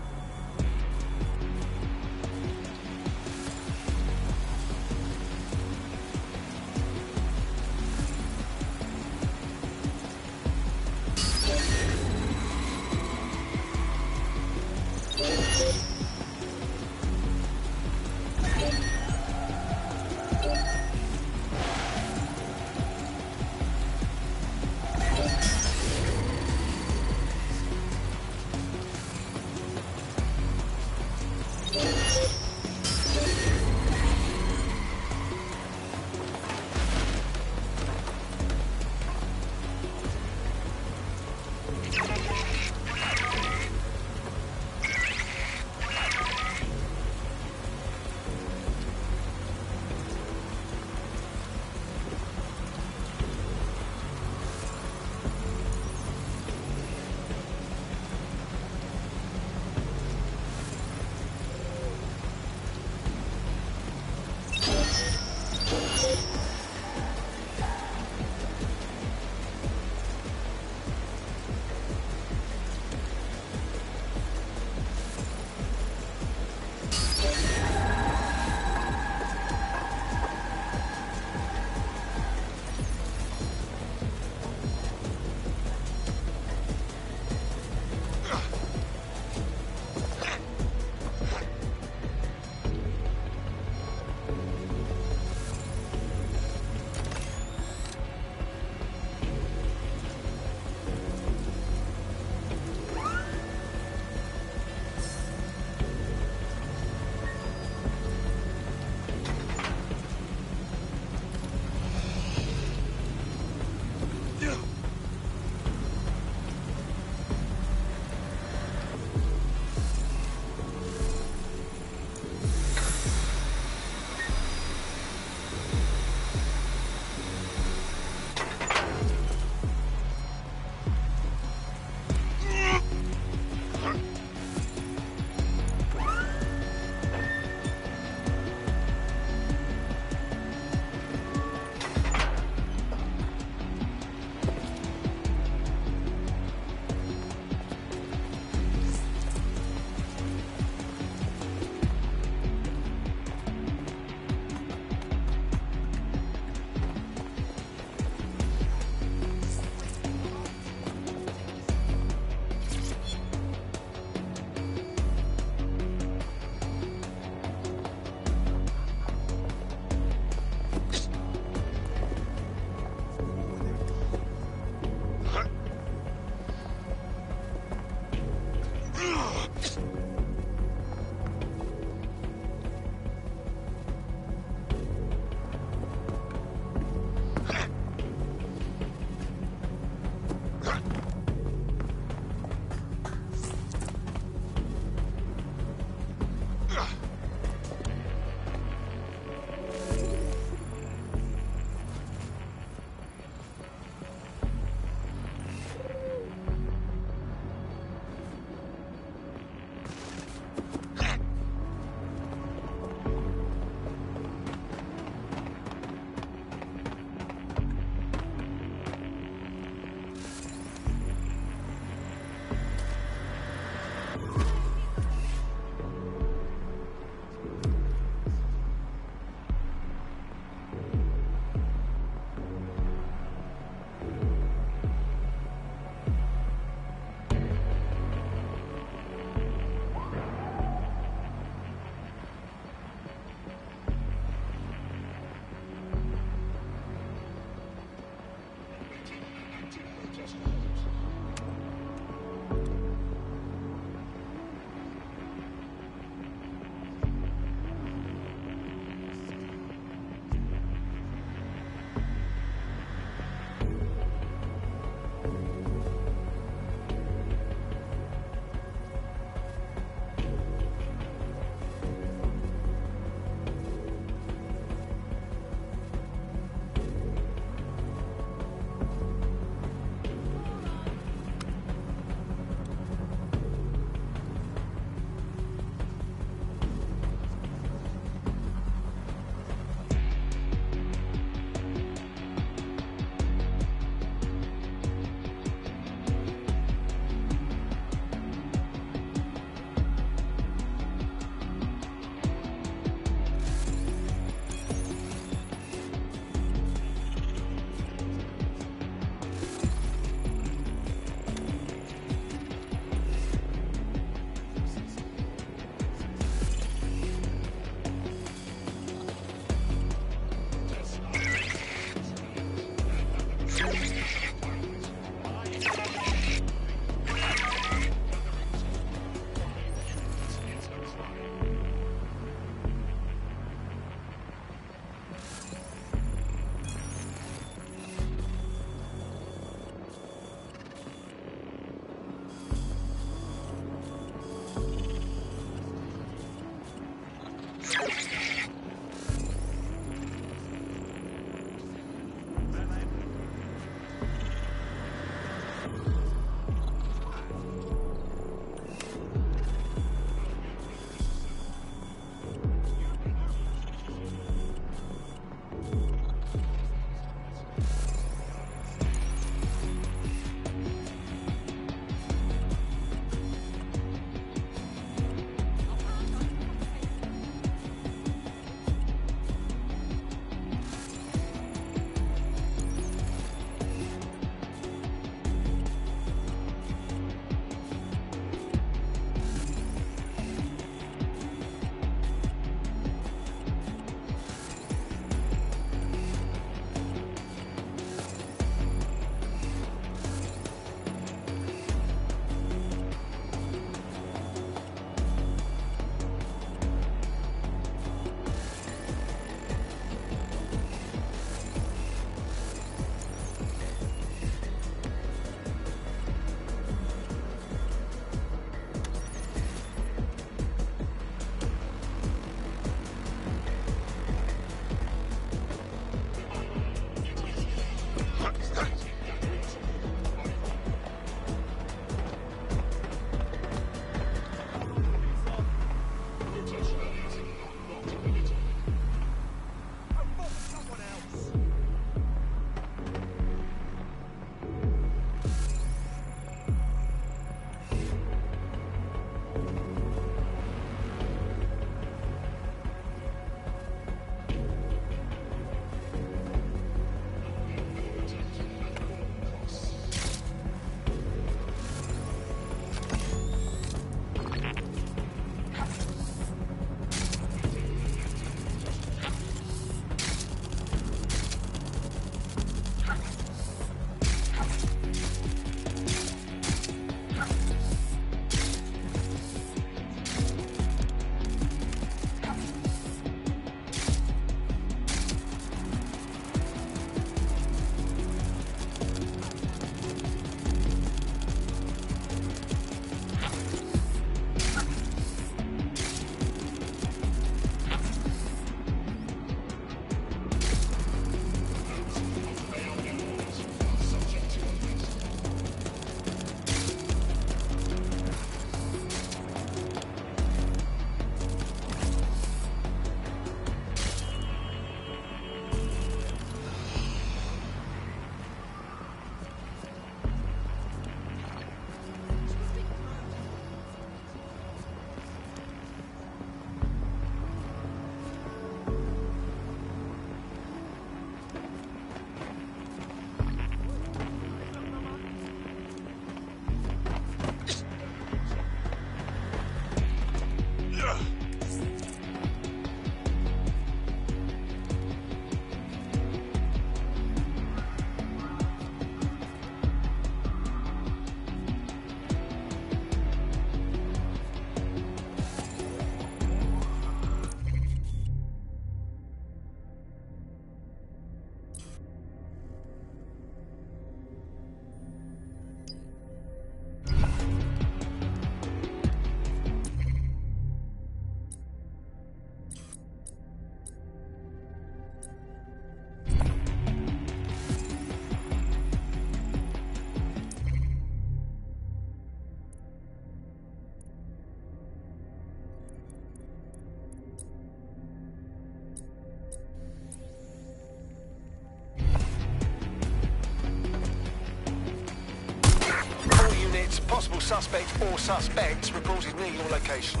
Possible suspect or suspects reported near your location.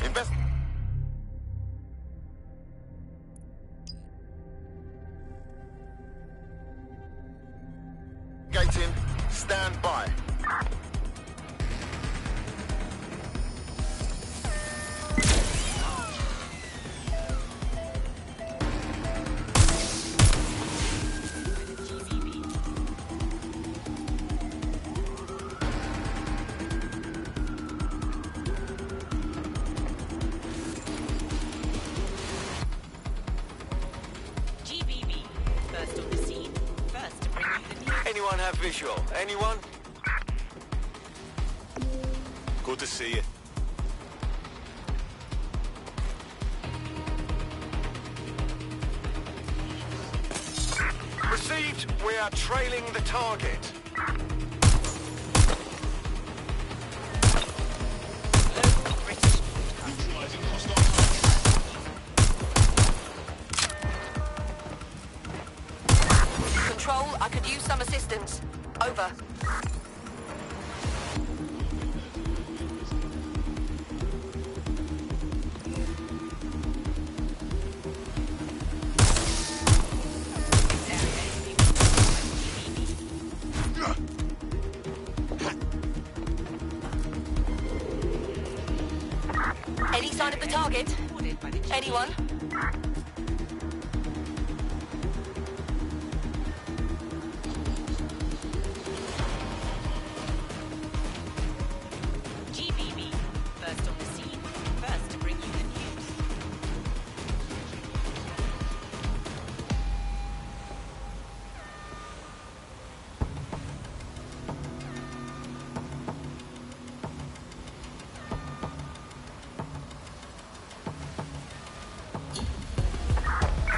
Investigating. Stand by. Anyone have visual? Anyone? Good to see you. Received. We are trailing the target. Control, I could use some assistance. Over. Any sign of the target? Anyone? GBB, first on the scene. First to bring you the news.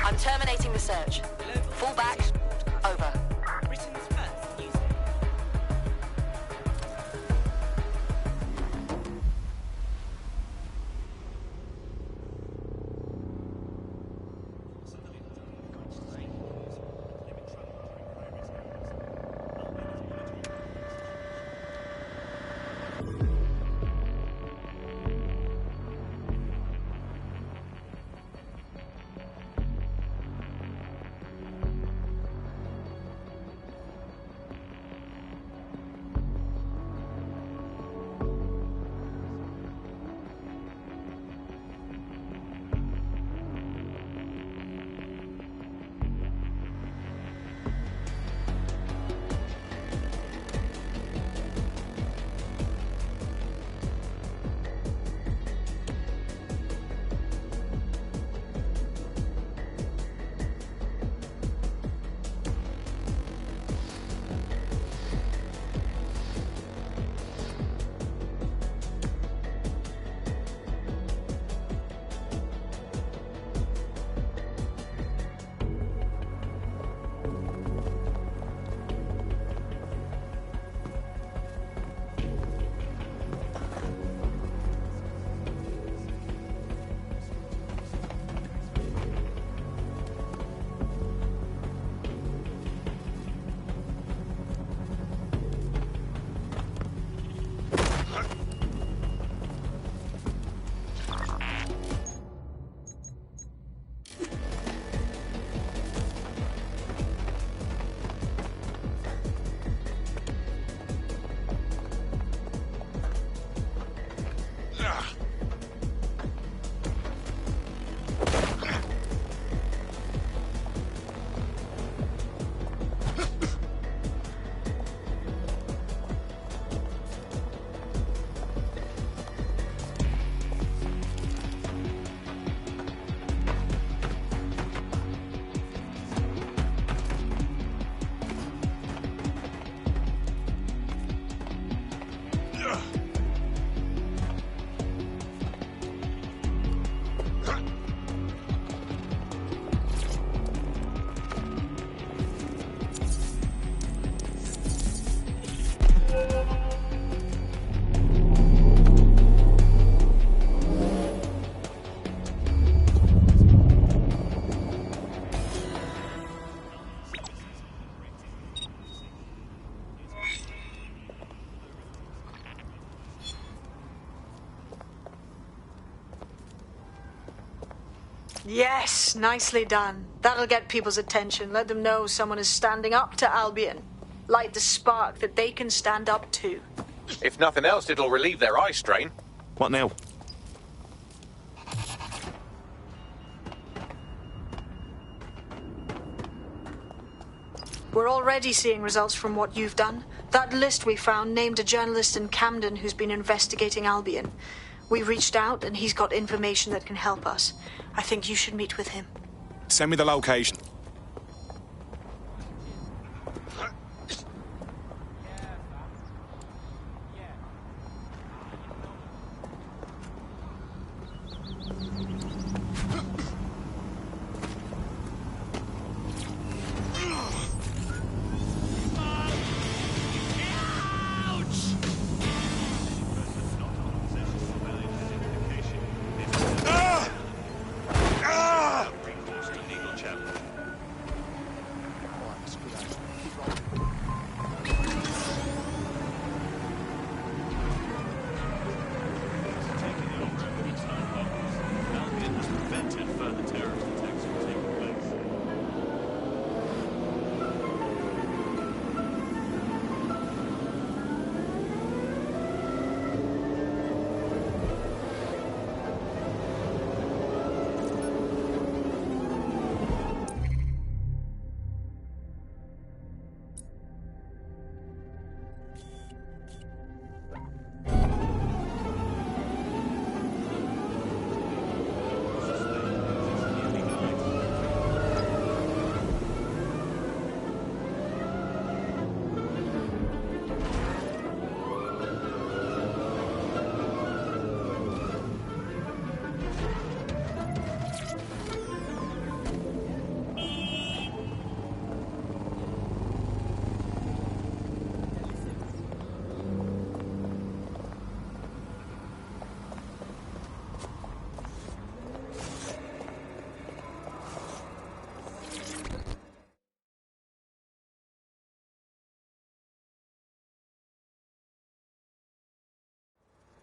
I'm terminating the search. Fall back. Over. Britain's first news. Yes, nicely done. That'll get people's attention. Let them know someone is standing up to Albion. Light the spark that they can stand up to. If nothing else, it'll relieve their eye strain. What now? We're already seeing results from what you've done. That list we found named a journalist in Camden who's been investigating Albion. We reached out and he's got information that can help us. I think you should meet with him. Send me the location.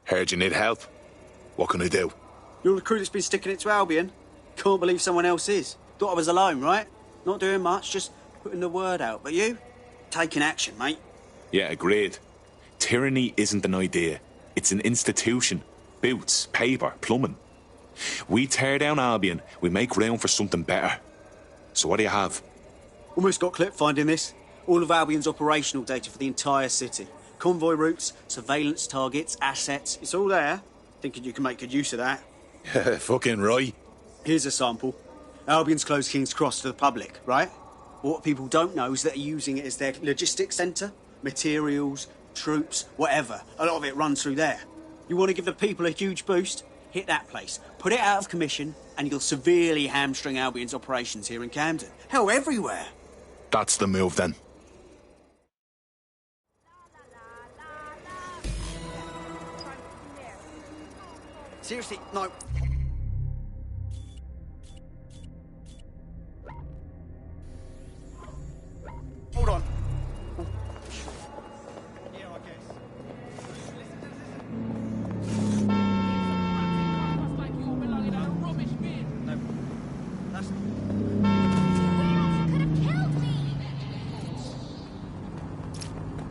Heard you need help. What can I do? You're the crew that's been sticking it to Albion. Can't believe someone else is. Thought I was alone, right? Not doing much, just putting the word out. But you? Taking action, mate. Yeah, agreed. Tyranny isn't an idea. It's an institution. Boots, paper, plumbing. We tear down Albion, we make room for something better. So what do you have? Almost got clipped finding this. All of Albion's operational data for the entire city. Convoy routes, surveillance targets, assets. It's all there. Thinking you can make good use of that. Fucking right. Here's a sample. Albion's closed King's Cross to the public, right? What people don't know is that they're using it as their logistics centre. Materials, troops, whatever. A lot of it runs through there. You want to give the people a huge boost? Hit that place. Put it out of commission, and you'll severely hamstring Albion's operations here in Camden. Hell, everywhere. That's the move, then. Seriously, no. Hold on. Yeah, I guess. No, that's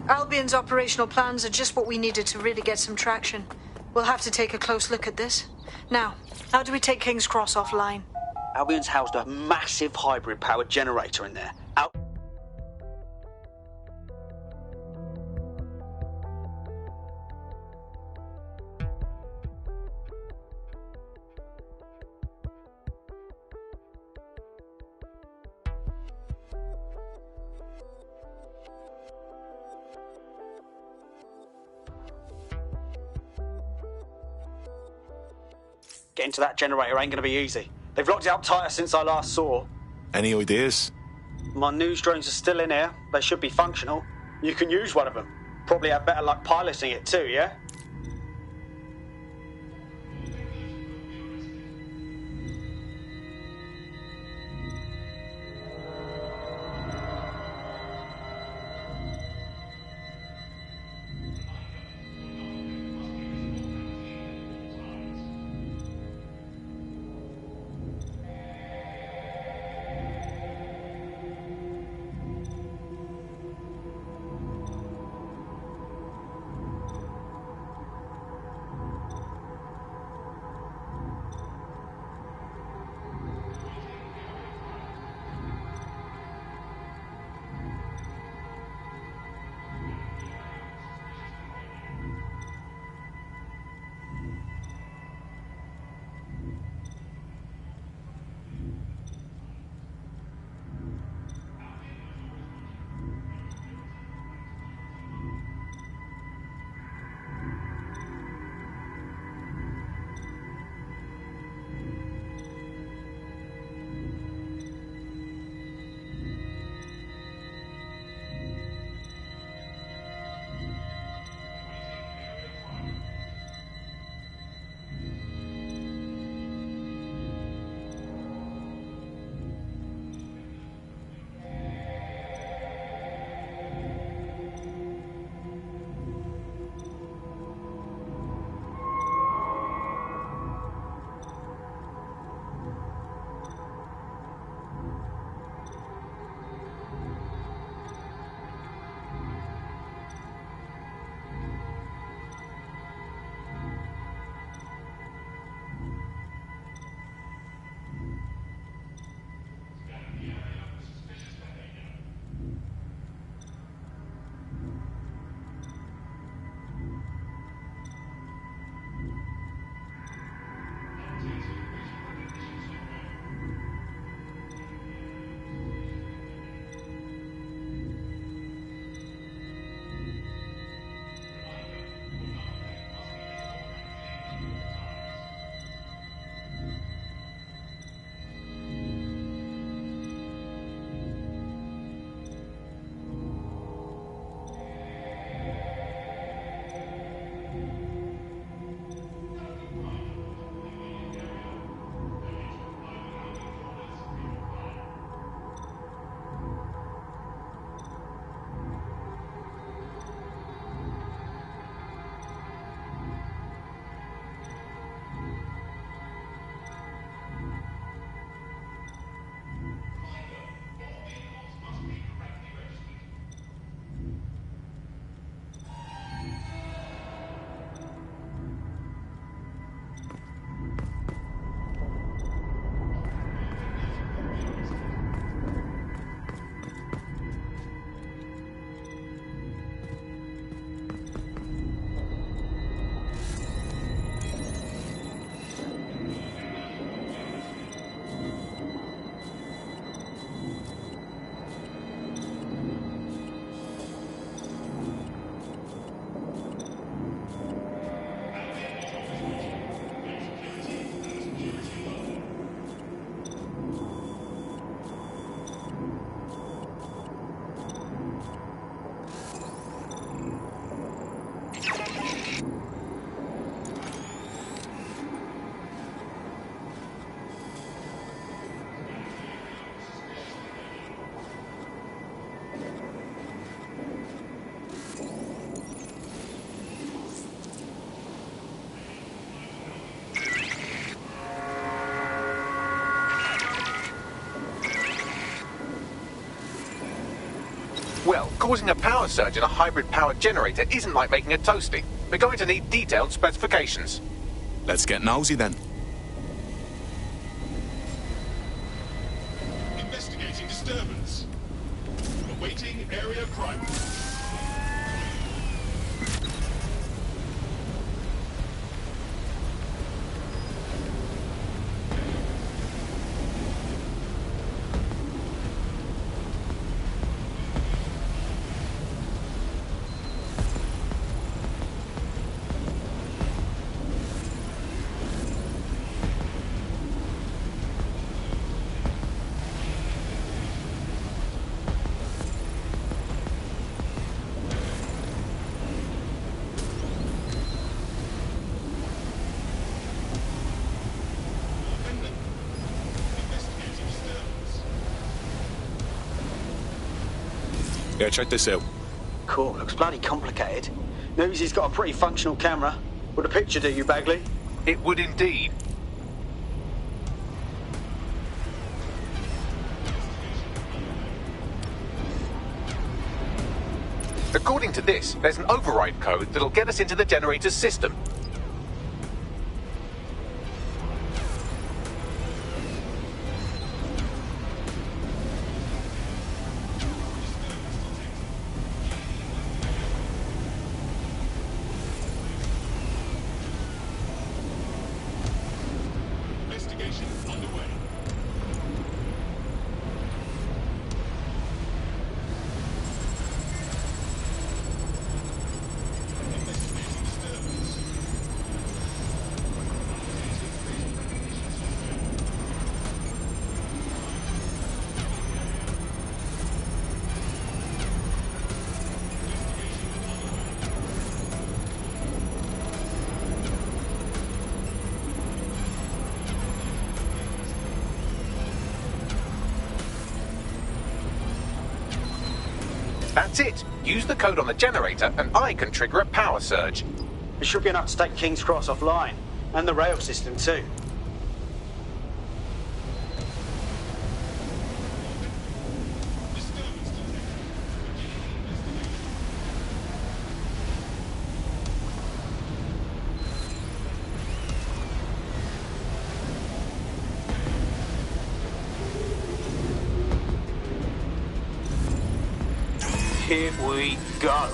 Albion's operational plans are just what we needed to really get some traction. We'll have to take a close look at this. Now, how do we take King's Cross offline? Albion's housed a massive hybrid-powered generator in there. Getting to that generator ain't gonna be easy. They've locked it up tighter since I last saw. Any ideas? My news drones are still in here. They should be functional. You can use one of them. Probably have better luck piloting it too, yeah? Well, causing a power surge in a hybrid-powered generator isn't like making a toasty. We're going to need detailed specifications. Let's get nosy then. Investigating disturbance. Awaiting area crime. Yeah, check this out. Cool, looks bloody complicated. News he's got a pretty functional camera. Would a picture do you, Bagley? It would indeed. According to this, there's an override code that'll get us into the generator's system. Investigation underway. That's it. Use the code on the generator and I can trigger a power surge. It should be enough to take King's Cross offline. And the rail system too. Here we go.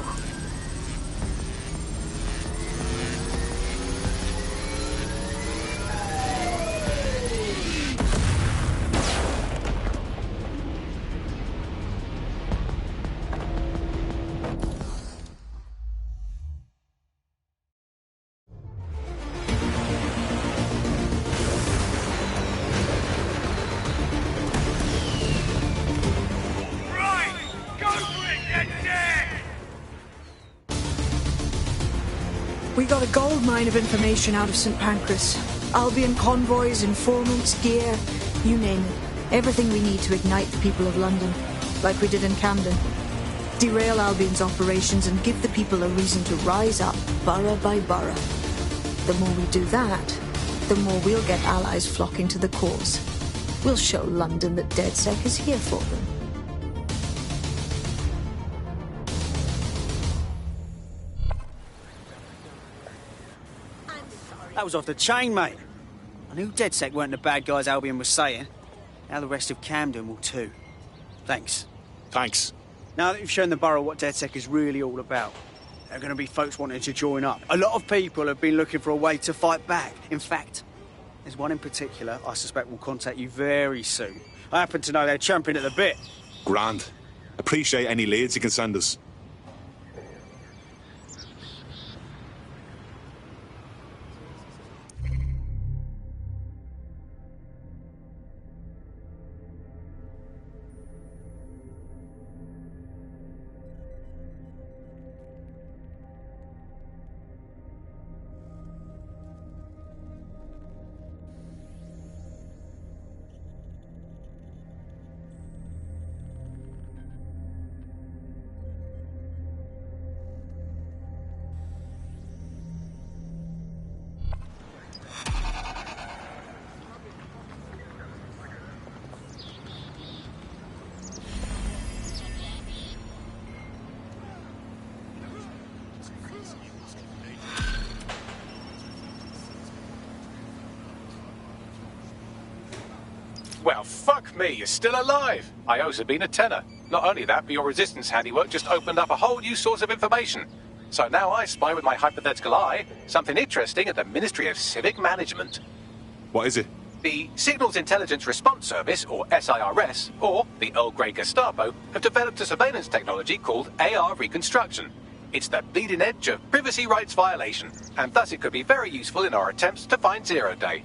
We got a gold mine of information out of St. Pancras. Albion convoys, informants, gear, you name it. Everything we need to ignite the people of London, like we did in Camden. Derail Albion's operations and give the people a reason to rise up, borough by borough. The more we do that, the more we'll get allies flocking to the cause. We'll show London that DedSec is here for them. That was off the chain, mate. I knew DedSec weren't the bad guys Albion was saying. Now the rest of Camden will too. Thanks. Thanks. Now that you've shown the borough what DedSec is really all about, there are going to be folks wanting to join up. A lot of people have been looking for a way to fight back. In fact, there's one in particular I suspect will contact you very soon. I happen to know they're champing at the bit. Grand. Appreciate any leads you can send us. Well, fuck me, you're still alive. I owe Sabine a tenner. Not only that, but your resistance handiwork just opened up a whole new source of information. So now I spy with my hypothetical eye something interesting at the Ministry of Civic Management. What is it? The Signals Intelligence Response Service, or SIRS, or the Earl Grey Gestapo, have developed a surveillance technology called AR Reconstruction. It's the bleeding edge of privacy rights violation, and thus it could be very useful in our attempts to find Zero Day.